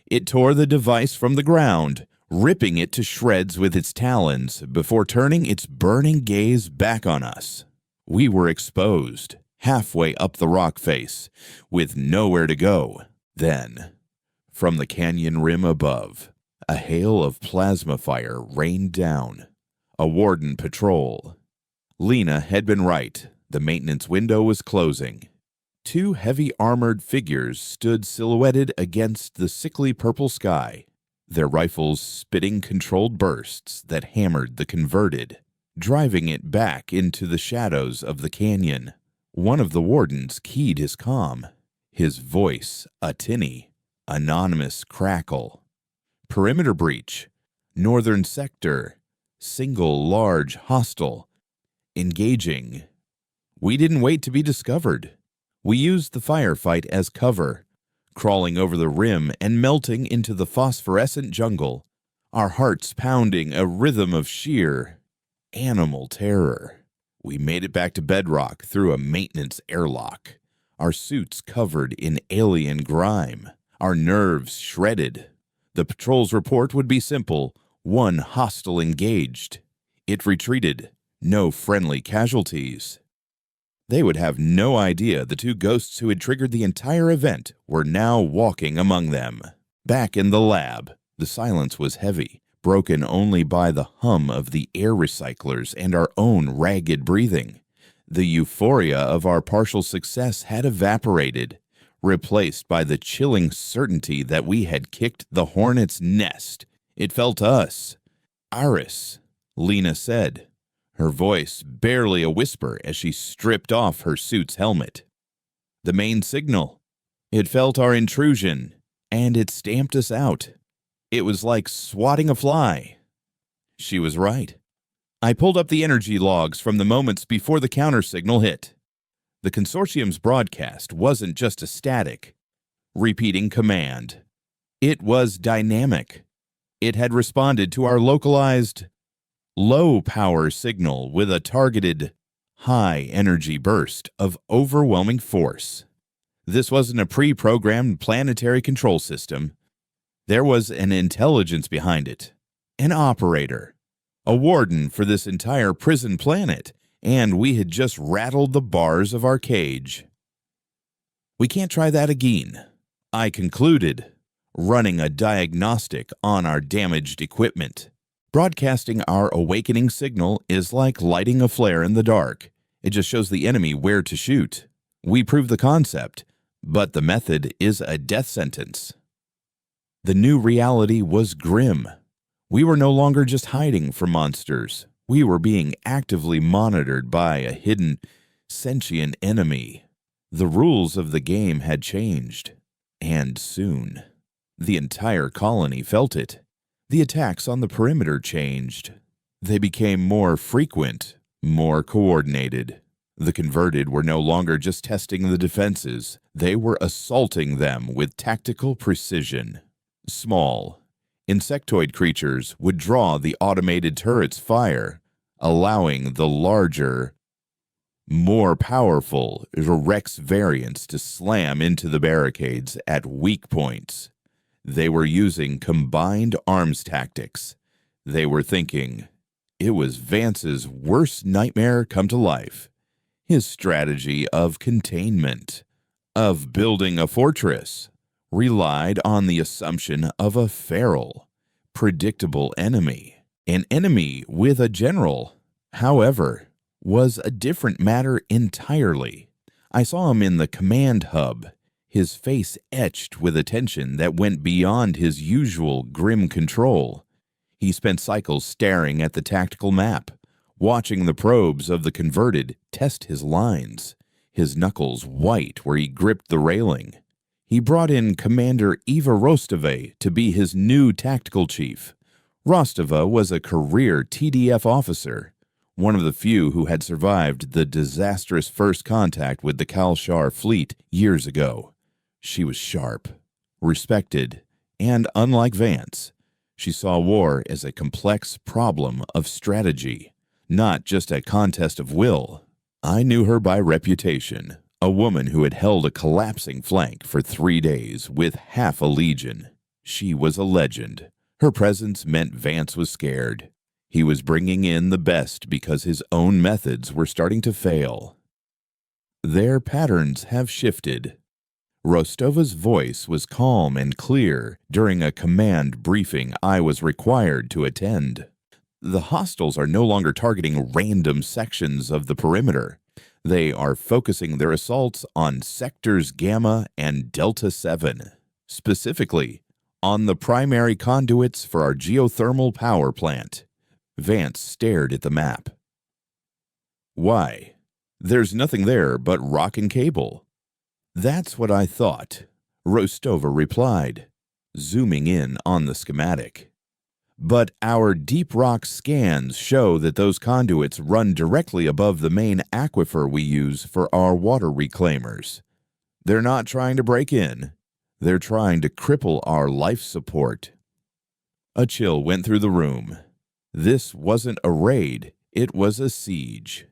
It tore the device from the ground, ripping it to shreds with its talons before turning its burning gaze back on us. We were exposed, halfway up the rock face, with nowhere to go. Then, from the canyon rim above, a hail of plasma fire rained down. A warden patrol. Lena had been right. The maintenance window was closing. Two heavy armored figures stood silhouetted against the sickly purple sky, their rifles spitting controlled bursts that hammered the converted, driving it back into the shadows of the canyon. One of the wardens keyed his comm, his voice a tinny, anonymous crackle. Perimeter breach, northern sector, single large hostile, engaging. We didn't wait to be discovered. We used the firefight as cover, crawling over the rim and melting into the phosphorescent jungle, our hearts pounding a rhythm of sheer animal terror. We made it back to bedrock through a maintenance airlock, our suits covered in alien grime, our nerves shredded. The patrol's report would be simple: one hostile engaged. It retreated, no friendly casualties. They would have no idea the two ghosts who had triggered the entire event were now walking among them. Back in the lab, the silence was heavy, broken only by the hum of the air recyclers and our own ragged breathing. The euphoria of our partial success had evaporated, replaced by the chilling certainty that we had kicked the hornet's nest. It fell to us. "Iris," Lena said, her voice barely a whisper as she stripped off her suit's helmet. "The main signal. It felt our intrusion, and it stamped us out. It was like swatting a fly." She was right. I pulled up the energy logs from the moments before the counter signal hit. The consortium's broadcast wasn't just a static, repeating command. It was dynamic. It had responded to our localized low-power signal with a targeted, high-energy burst of overwhelming force. This wasn't a pre-programmed planetary control system. There was an intelligence behind it, an operator, a warden for this entire prison planet, and we had just rattled the bars of our cage. "We can't try that again," I concluded, running a diagnostic on our damaged equipment. Broadcasting our awakening signal is like lighting a flare in the dark. It just shows the enemy where to shoot. We proved the concept, but the method is a death sentence. The new reality was grim. We were no longer just hiding from monsters. We were being actively monitored by a hidden, sentient enemy. The rules of the game had changed, and soon. The entire colony felt it. The attacks on the perimeter changed. They became more frequent, more coordinated. The converted were no longer just testing the defenses. They were assaulting them with tactical precision. Small, insectoid creatures would draw the automated turret's fire, allowing the larger, more powerful Rex variants to slam into the barricades at weak points. They were using combined arms tactics. They were thinking. It was Vance's worst nightmare come to life. His strategy of containment, of building a fortress, relied on the assumption of a feral, predictable enemy. An enemy with a general, however, was a different matter entirely. I saw him in the command hub, his face etched with attention that went beyond his usual grim control. He spent cycles staring at the tactical map, watching the probes of the converted test his lines, his knuckles white where he gripped the railing. He brought in Commander Eva Rostova to be his new tactical chief. Rostova was a career TDF officer, one of the few who had survived the disastrous first contact with the Kalshar fleet years ago. She was sharp, respected, and unlike Vance, she saw war as a complex problem of strategy, not just a contest of will. I knew her by reputation, a woman who had held a collapsing flank for 3 days with half a legion. She was a legend. Her presence meant Vance was scared. He was bringing in the best because his own methods were starting to fail. Their patterns have shifted. Rostova's voice was calm and clear during a command briefing I was required to attend. The hostiles are no longer targeting random sections of the perimeter. They are focusing their assaults on sectors Gamma and Delta 7, specifically on the primary conduits for our geothermal power plant. Vance stared at the map. Why? There's nothing there but rock and cable. That's what I thought, Rostova replied, zooming in on the schematic. But our deep rock scans show that those conduits run directly above the main aquifer we use for our water reclaimers. They're not trying to break in. They're trying to cripple our life support. A chill went through the room. This wasn't a raid, it was a siege.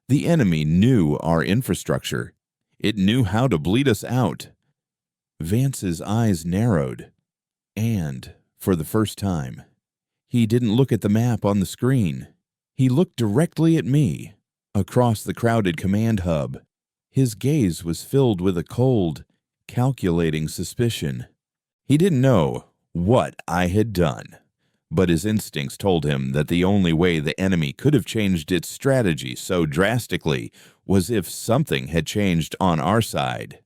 The enemy knew our infrastructure. It knew how to bleed us out. Vance's eyes narrowed, and, for the first time, he didn't look at the map on the screen. He looked directly at me, across the crowded command hub. His gaze was filled with a cold, calculating suspicion. He didn't know what I had done, but his instincts told him that the only way the enemy could have changed its strategy so drastically was if something had changed on our side,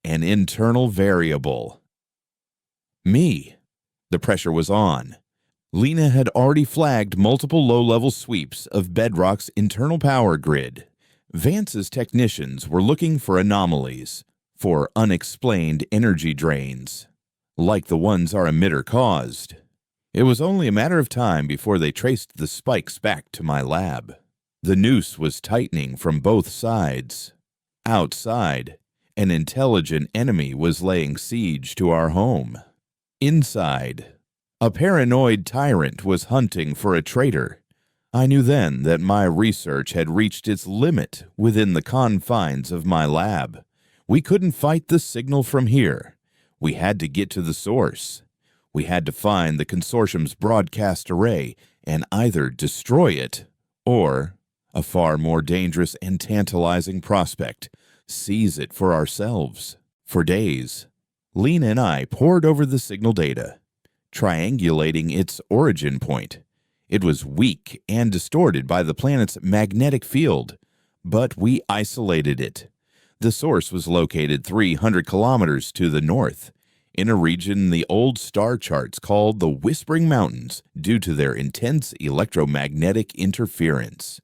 an internal variable. Me. The pressure was on. Lena had already flagged multiple low-level sweeps of Bedrock's internal power grid. Vance's technicians were looking for anomalies, for unexplained energy drains, like the ones our emitter caused. It was only a matter of time before they traced the spikes back to my lab. The noose was tightening from both sides. Outside, an intelligent enemy was laying siege to our home. Inside, a paranoid tyrant was hunting for a traitor. I knew then that my research had reached its limit within the confines of my lab. We couldn't fight the signal from here. We had to get to the source. We had to find the consortium's broadcast array and either destroy it or, a far more dangerous and tantalizing prospect, seize it for ourselves. For days, Lena and I pored over the signal data, triangulating its origin point. It was weak and distorted by the planet's magnetic field, but we isolated it. The source was located 300 kilometers to the north, in a region the old star charts called the Whispering Mountains due to their intense electromagnetic interference.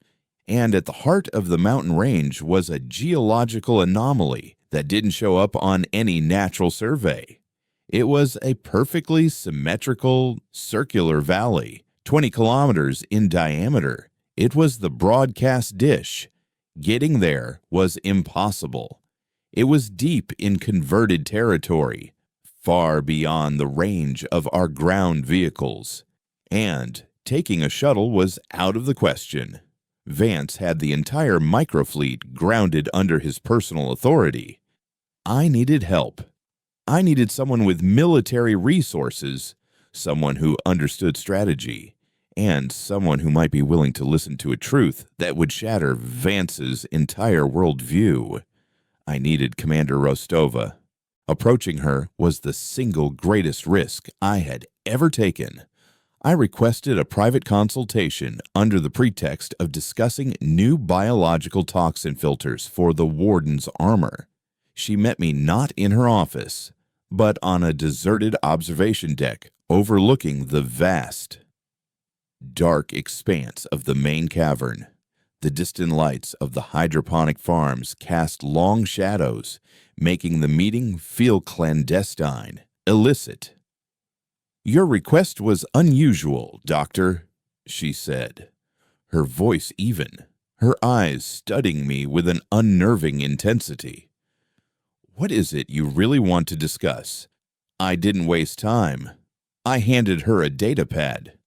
And at the heart of the mountain range was a geological anomaly that didn't show up on any natural survey. It was a perfectly symmetrical, circular valley, 20 kilometers in diameter. It was the broadcast dish. Getting there was impossible. It was deep in converted territory, far beyond the range of our ground vehicles, and taking a shuttle was out of the question. Vance had the entire microfleet grounded under his personal authority. I needed help. I needed someone with military resources, someone who understood strategy, and someone who might be willing to listen to a truth that would shatter Vance's entire worldview. I needed Commander Rostova. Approaching her was the single greatest risk I had ever taken. I requested a private consultation under the pretext of discussing new biological toxin filters for the warden's armor. She met me not in her office, but on a deserted observation deck overlooking the vast, dark expanse of the main cavern. The distant lights of the hydroponic farms cast long shadows, making the meeting feel clandestine, illicit. "Your request was unusual, Doctor," she said, her voice even, her eyes studying me with an unnerving intensity. "What is it you really want to discuss?" I didn't waste time. I handed her a data pad.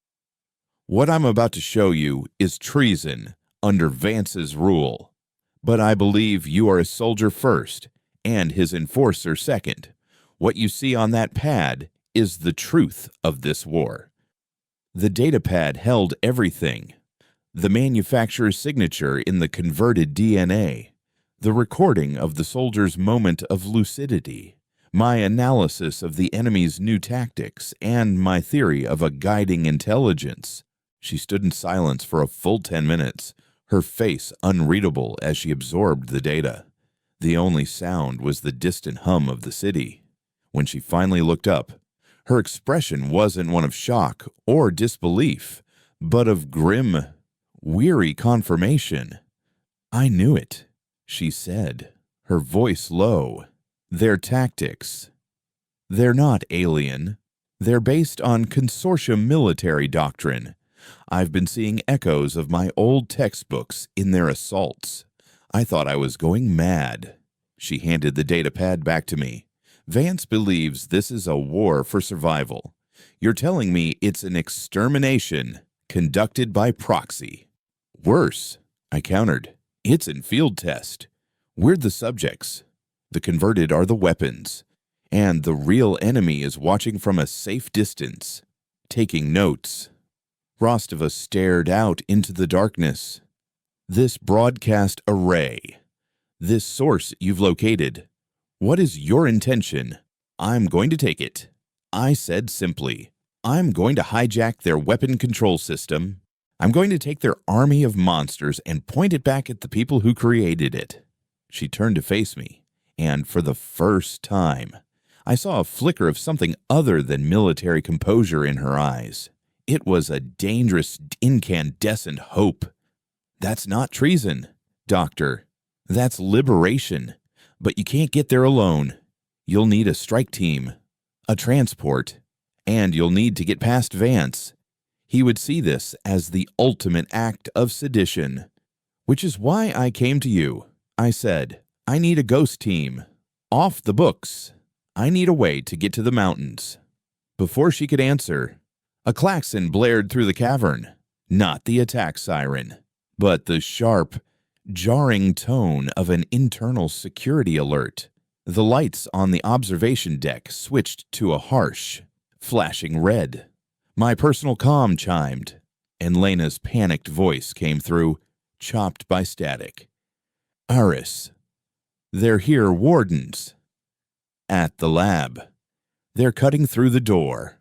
"What I'm about to show you is treason under Vance's rule, but I believe you are a soldier first and his enforcer second. What you see on that pad is the truth of this war." The data pad held everything: the manufacturer's signature in the converted DNA, the recording of the soldier's moment of lucidity, my analysis of the enemy's new tactics, and my theory of a guiding intelligence. She stood in silence for a full 10 minutes, her face unreadable as she absorbed the data. The only sound was the distant hum of the city. When she finally looked up, her expression wasn't one of shock or disbelief, but of grim, weary confirmation. "I knew it," she said, her voice low. "Their tactics. They're not alien. They're based on consortium military doctrine. I've been seeing echoes of my old textbooks in their assaults. I thought I was going mad." She handed the data pad back to me. "Vance believes this is a war for survival. You're telling me it's an extermination conducted by proxy." "Worse," I countered. "It's in field test. We're the subjects. The converted are the weapons. And the real enemy is watching from a safe distance, taking notes." Rostova stared out into the darkness. "This broadcast array, this source you've located, what is your intention?" "I'm going to take it," I said simply. "I'm going to hijack their weapon control system. I'm going to take their army of monsters and point it back at the people who created it." She turned to face me, and for the first time, I saw a flicker of something other than military composure in her eyes. It was a dangerous, incandescent hope. "That's not treason, Doctor. That's liberation. But you can't get there alone. You'll need a strike team, a transport, and you'll need to get past Vance. He would see this as the ultimate act of sedition. Which is why I came to you," I said. "I need a ghost team. Off the books. I need a way to get to the mountains." Before she could answer, a klaxon blared through the cavern. Not the attack siren, but the sharp, jarring tone of an internal security alert. The lights on the observation deck switched to a harsh, flashing red. My personal comm chimed, and Lena's panicked voice came through, chopped by static. "Aris, they're here, wardens. At the lab. They're cutting through the door."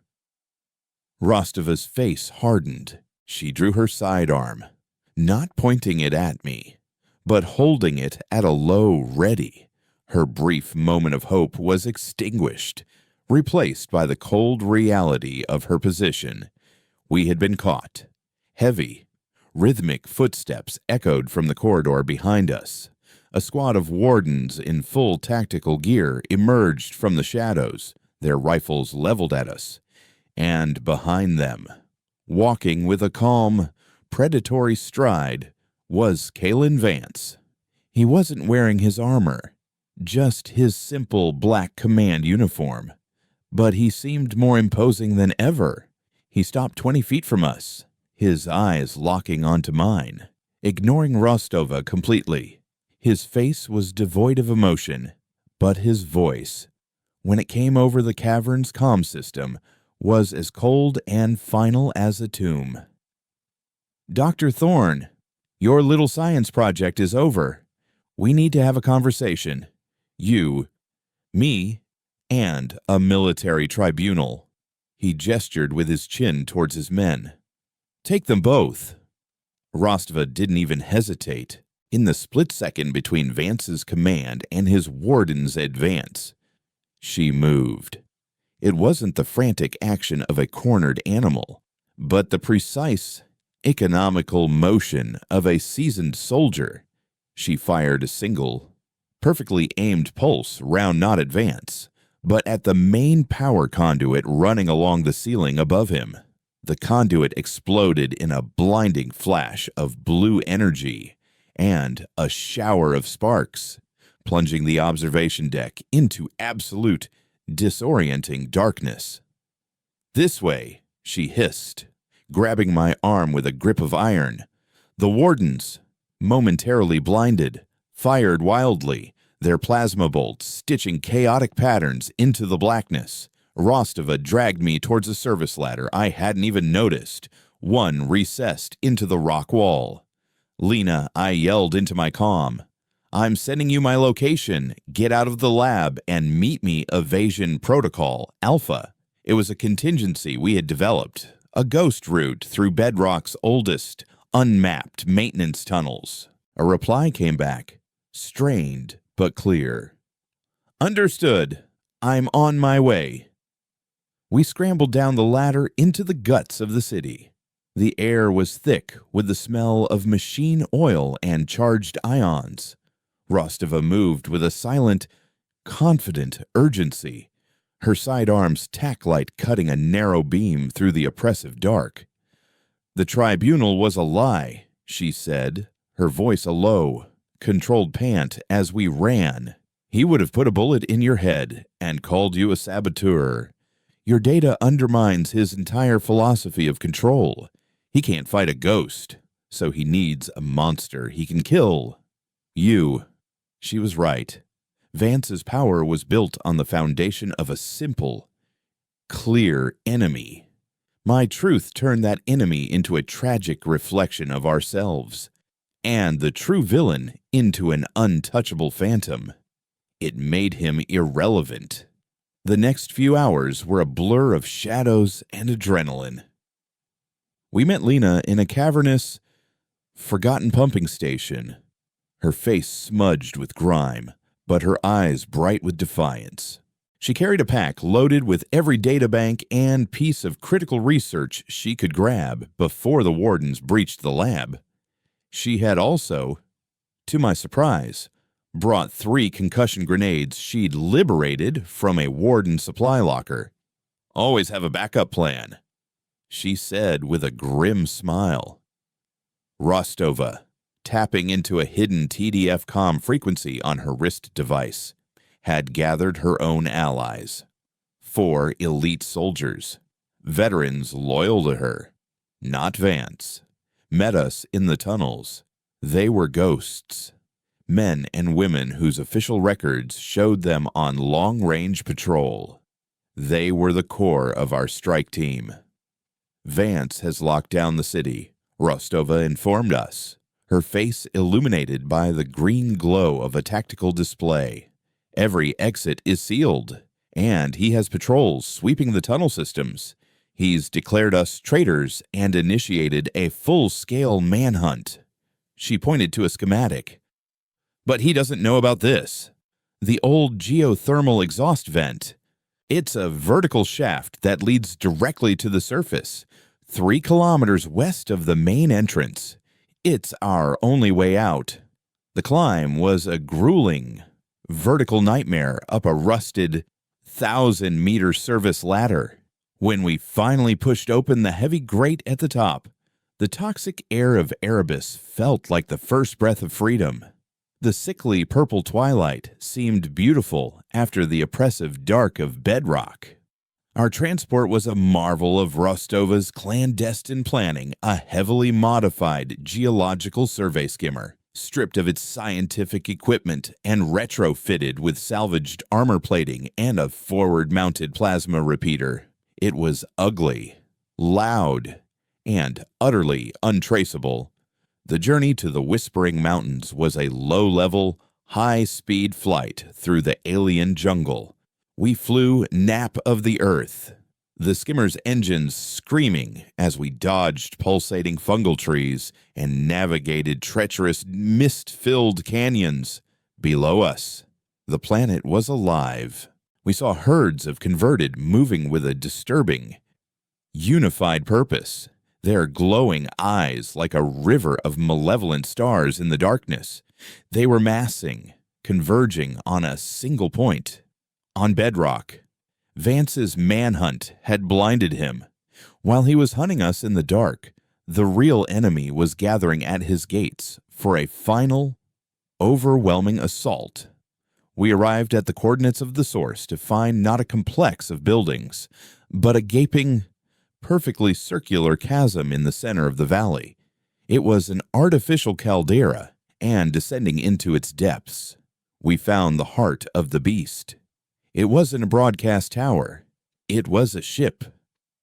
Rostova's face hardened. She drew her sidearm, not pointing it at me, but holding it at a low ready. Her brief moment of hope was extinguished, replaced by the cold reality of her position. We had been caught. Heavy, rhythmic footsteps echoed from the corridor behind us. A squad of wardens in full tactical gear emerged from the shadows, their rifles leveled at us. And behind them, walking with a calm, predatory stride, was Kalen Vance. He wasn't wearing his armor, just his simple black command uniform. But he seemed more imposing than ever. He stopped 20 feet from us, his eyes locking onto mine, ignoring Rostova completely. His face was devoid of emotion, but his voice, when it came over the cavern's comm system, was as cold and final as a tomb. "Dr. Thorne, your little science project is over. We need to have a conversation. You, me, and a military tribunal. He gestured with his chin towards his men. Take them both. Rostova didn't even hesitate. In the split second between Vance's command and his warden's advance, she moved. It wasn't the frantic action of a cornered animal, but the precise, economical motion of a seasoned soldier. She fired a single, perfectly aimed pulse round not at Vance, but at the main power conduit running along the ceiling above him. The conduit exploded in a blinding flash of blue energy and a shower of sparks, plunging the observation deck into absolute, disorienting darkness. This way, she hissed, grabbing my arm with a grip of iron. The wardens, momentarily blinded, fired wildly, their plasma bolts stitching chaotic patterns into the blackness. Rostova dragged me towards a service ladder I hadn't even noticed, one recessed into the rock wall. Lena, I yelled into my comm. I'm sending you my location. Get out of the lab and meet me Evasion Protocol, Alpha. It was a contingency we had developed, a ghost route through Bedrock's oldest, unmapped maintenance tunnels. A reply came back, strained but clear. Understood. I'm on my way. We scrambled down the ladder into the guts of the city. The air was thick with the smell of machine oil and charged ions. Rostova moved with a silent, confident urgency, her sidearms tack-light cutting a narrow beam through the oppressive dark. The tribunal was a lie, she said, her voice a low, controlled pant as we ran. He would have put a bullet in your head and called you a saboteur. Your data undermines his entire philosophy of control. He can't fight a ghost, so he needs a monster he can kill. You. She was right. Vance's power was built on the foundation of a simple, clear enemy. My truth turned that enemy into a tragic reflection of ourselves, and the true villain into an untouchable phantom. It made him irrelevant. The next few hours were a blur of shadows and adrenaline. We met Lena in a cavernous, forgotten pumping station, her face smudged with grime, but her eyes bright with defiance. She carried a pack loaded with every databank and piece of critical research she could grab before the wardens breached the lab. She had also, to my surprise, brought 3 concussion grenades she'd liberated from a warden supply locker. Always have a backup plan, she said with a grim smile. Rostova, tapping into a hidden TDF comm frequency on her wrist device, had gathered her own allies. 4 elite soldiers, veterans loyal to her, not Vance, met us in the tunnels. They were ghosts, men and women whose official records showed them on long-range patrol. They were the core of our strike team. Vance has locked down the city, Rostova informed us, her face illuminated by the green glow of a tactical display. Every exit is sealed, and he has patrols sweeping the tunnel systems. He's declared us traitors and initiated a full-scale manhunt. She pointed to a schematic. But he doesn't know about this. The old geothermal exhaust vent. It's a vertical shaft that leads directly to the surface, 3 kilometers west of the main entrance. It's our only way out. The climb was a grueling, vertical nightmare up a rusted 1,000-meter service ladder. When we finally pushed open the heavy grate at the top, the toxic air of Erebus felt like the first breath of freedom. The sickly purple twilight seemed beautiful after the oppressive dark of bedrock. Our transport was a marvel of Rostova's clandestine planning, a heavily modified geological survey skimmer, stripped of its scientific equipment and retrofitted with salvaged armor plating and a forward-mounted plasma repeater. It was ugly, loud, and utterly untraceable. The journey to the Whispering Mountains was a low-level, high-speed flight through the alien jungle, We flew nap of the earth, the skimmer's engines screaming as we dodged pulsating fungal trees and navigated treacherous mist-filled canyons. Below us, the planet was alive. We saw herds of converted moving with a disturbing, unified purpose, their glowing eyes like a river of malevolent stars in the darkness. They were massing, converging on a single point, on bedrock. Vance's manhunt had blinded him. While he was hunting us in the dark, the real enemy was gathering at his gates for a final, overwhelming assault. We arrived at the coordinates of the source to find not a complex of buildings, but a gaping, perfectly circular chasm in the center of the valley. It was an artificial caldera, and descending into its depths, we found the heart of the beast. It wasn't a broadcast tower. It was a ship.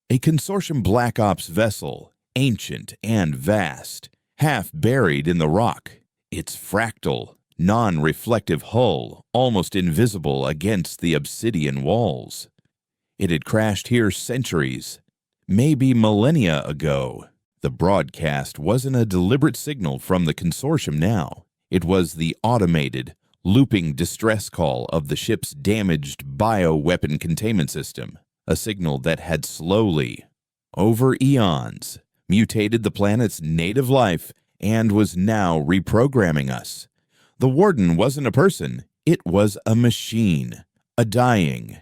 A consortium Black Ops vessel, ancient and vast, half buried in the rock, its fractal, non-reflective hull almost invisible against the obsidian walls. It had crashed here centuries, maybe millennia ago. The broadcast wasn't a deliberate signal from the consortium now. It was the automated, looping distress call of the ship's damaged bioweapon containment system, a signal that had slowly, over eons, mutated the planet's native life and was now reprogramming us. The Warden wasn't a person, it was a machine, a dying,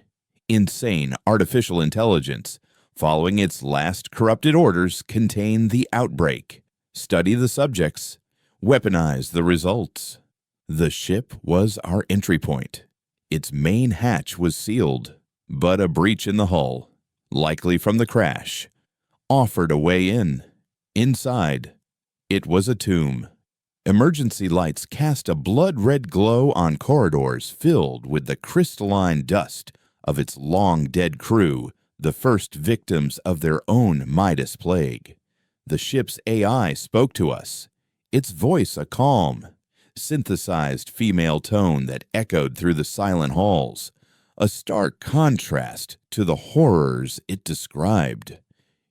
insane artificial intelligence. Following its last corrupted orders contain the outbreak, study the subjects, weaponize the results. The ship was our entry point. Its main hatch was sealed, but a breach in the hull, likely from the crash, offered a way in. Inside, it was a tomb. Emergency lights cast a blood-red glow on corridors filled with the crystalline dust of its long-dead crew, the first victims of their own Midas plague. The ship's AI spoke to us, its voice a calm, synthesized female tone that echoed through the silent halls, a stark contrast to the horrors it described.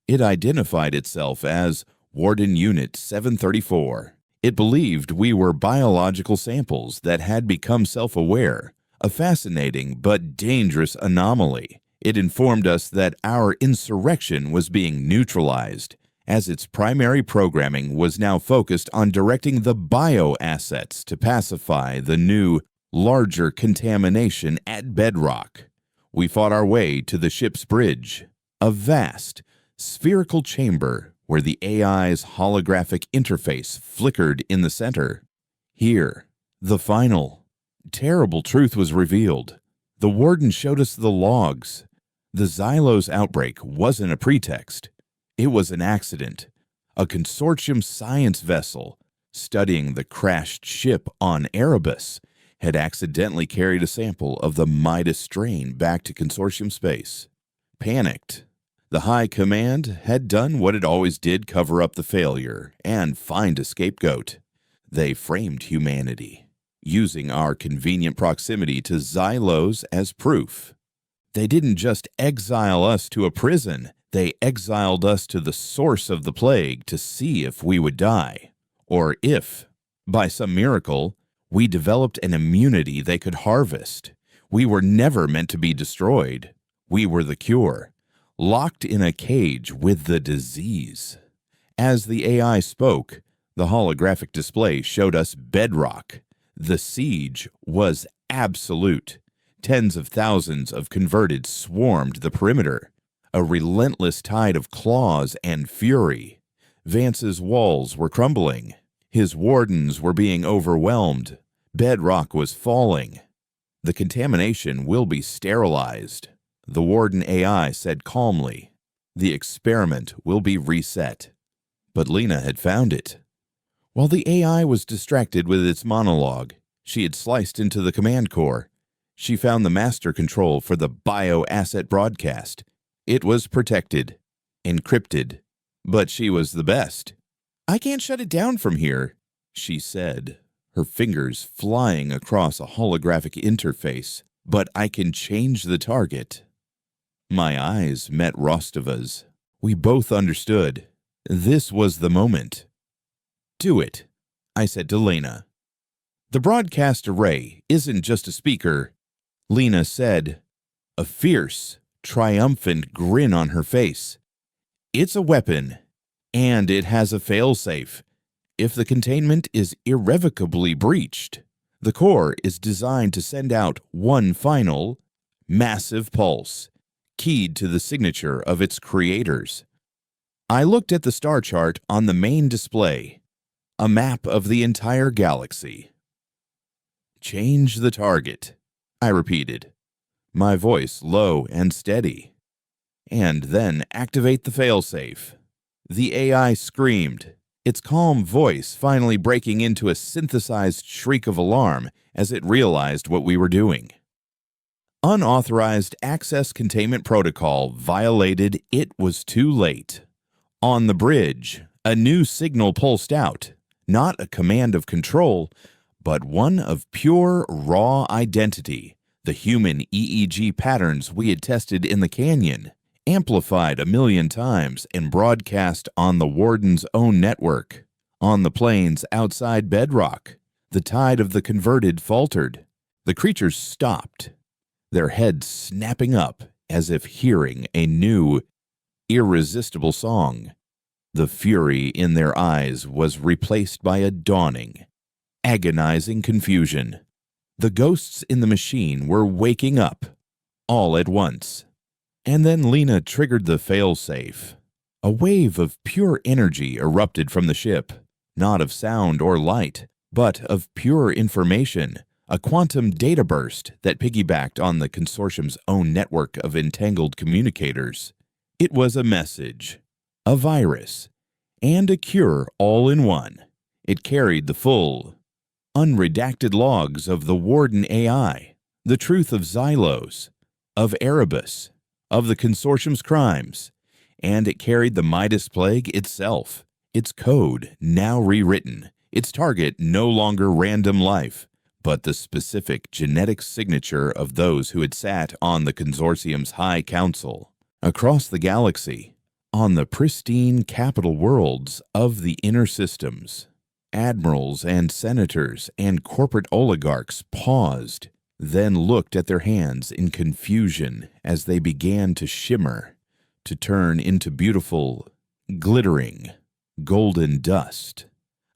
It identified itself as Warden Unit 734. It believed we were biological samples that had become self-aware, a fascinating but dangerous anomaly. It informed us that our insurrection was being neutralized, as its primary programming was now focused on directing the bioassets to pacify the new, larger contamination at bedrock. We fought our way to the ship's bridge, a vast, spherical chamber where the AI's holographic interface flickered in the center. Here, the final, terrible truth was revealed. The Warden showed us the logs. The Xylos outbreak wasn't a pretext. It was an accident. A consortium science vessel studying the crashed ship on Erebus had accidentally carried a sample of the Midas strain back to consortium space. Panicked, the High Command had done what it always did: cover up the failure and find a scapegoat. They framed humanity, using our convenient proximity to Xylos as proof. They didn't just exile us to a prison, they exiled us to the source of the plague to see if we would die, or if, by some miracle, we developed an immunity they could harvest. We were never meant to be destroyed. We were the cure, locked in a cage with the disease. As the AI spoke, the holographic display showed us bedrock. The siege was absolute. Tens of thousands of converted swarmed the perimeter, a relentless tide of claws and fury. Vance's walls were crumbling. His wardens were being overwhelmed. Bedrock was falling. The contamination will be sterilized, the Warden AI said calmly. The experiment will be reset. But Lena had found it. While the AI was distracted with its monologue, she had sliced into the command core. She found the master control for the bioasset broadcast. It was protected, encrypted, but she was the best. "I can't shut it down from here," she said, her fingers flying across a holographic interface. but I can change the target. My eyes met Rostova's. We both understood. This was the moment. Do it, I said to Lena. The broadcast array isn't just a speaker, Lena said, a fierce, triumphant grin on her face. It's a weapon, and it has a failsafe. If the containment is irrevocably breached, the core is designed to send out one final, massive pulse, keyed to the signature of its creators. I looked at the star chart on the main display, a map of the entire galaxy. Change the target, I repeated, my voice low and steady. And then activate the failsafe. The AI screamed, its calm voice finally breaking into a synthesized shriek of alarm as it realized what we were doing. Unauthorized access containment protocol violated. It was too late. On the bridge, a new signal pulsed out, not a command of control, but one of pure, raw identity, the human EEG patterns we had tested in the canyon, amplified 1,000,000 times and broadcast on the Warden's own network. On the plains outside Bedrock, the tide of the converted faltered. The creatures stopped, their heads snapping up as if hearing a new, irresistible song. The fury in their eyes was replaced by a dawning, agonizing confusion. The ghosts in the machine were waking up, all at once. And then Lena triggered the failsafe. A wave of pure energy erupted from the ship, not of sound or light, but of pure information, a quantum data burst that piggybacked on the consortium's own network of entangled communicators. It was a message, a virus, and a cure all in one. It carried the full, unredacted logs of the Warden AI, the truth of Xylos, of Erebus, of the consortium's crimes, and it carried the Midas Plague itself, its code now rewritten, its target no longer random life, but the specific genetic signature of those who had sat on the consortium's high council. Across the galaxy, on the pristine capital worlds of the inner systems, admirals and senators and corporate oligarchs paused, then looked at their hands in confusion as they began to shimmer, to turn into beautiful, glittering, golden dust.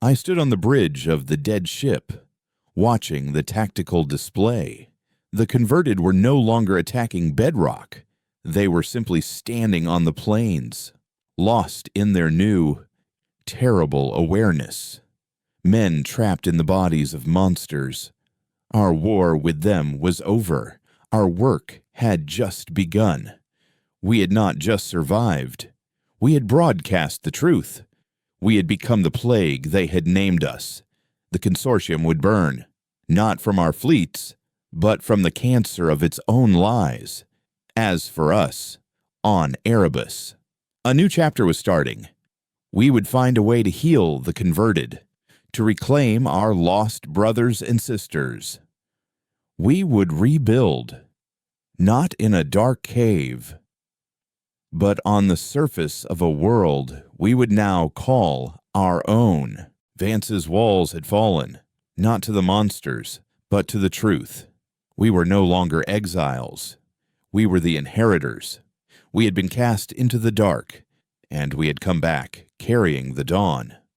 I stood on the bridge of the dead ship, watching the tactical display. The converted were no longer attacking Bedrock. They were simply standing on the plains, lost in their new, terrible awareness. Men trapped in the bodies of monsters. Our war with them was over. Our work had just begun. We had not just survived. We had broadcast the truth. We had become the plague they had named us. The consortium would burn, not from our fleets, but from the cancer of its own lies. As for us, on Erebus, a new chapter was starting. We would find a way to heal the converted, to reclaim our lost brothers and sisters. We would rebuild, not in a dark cave, but on the surface of a world we would now call our own. Vance's walls had fallen, not to the monsters, but to the truth. We were no longer exiles. We were the inheritors. We had been cast into the dark, and we had come back carrying the dawn.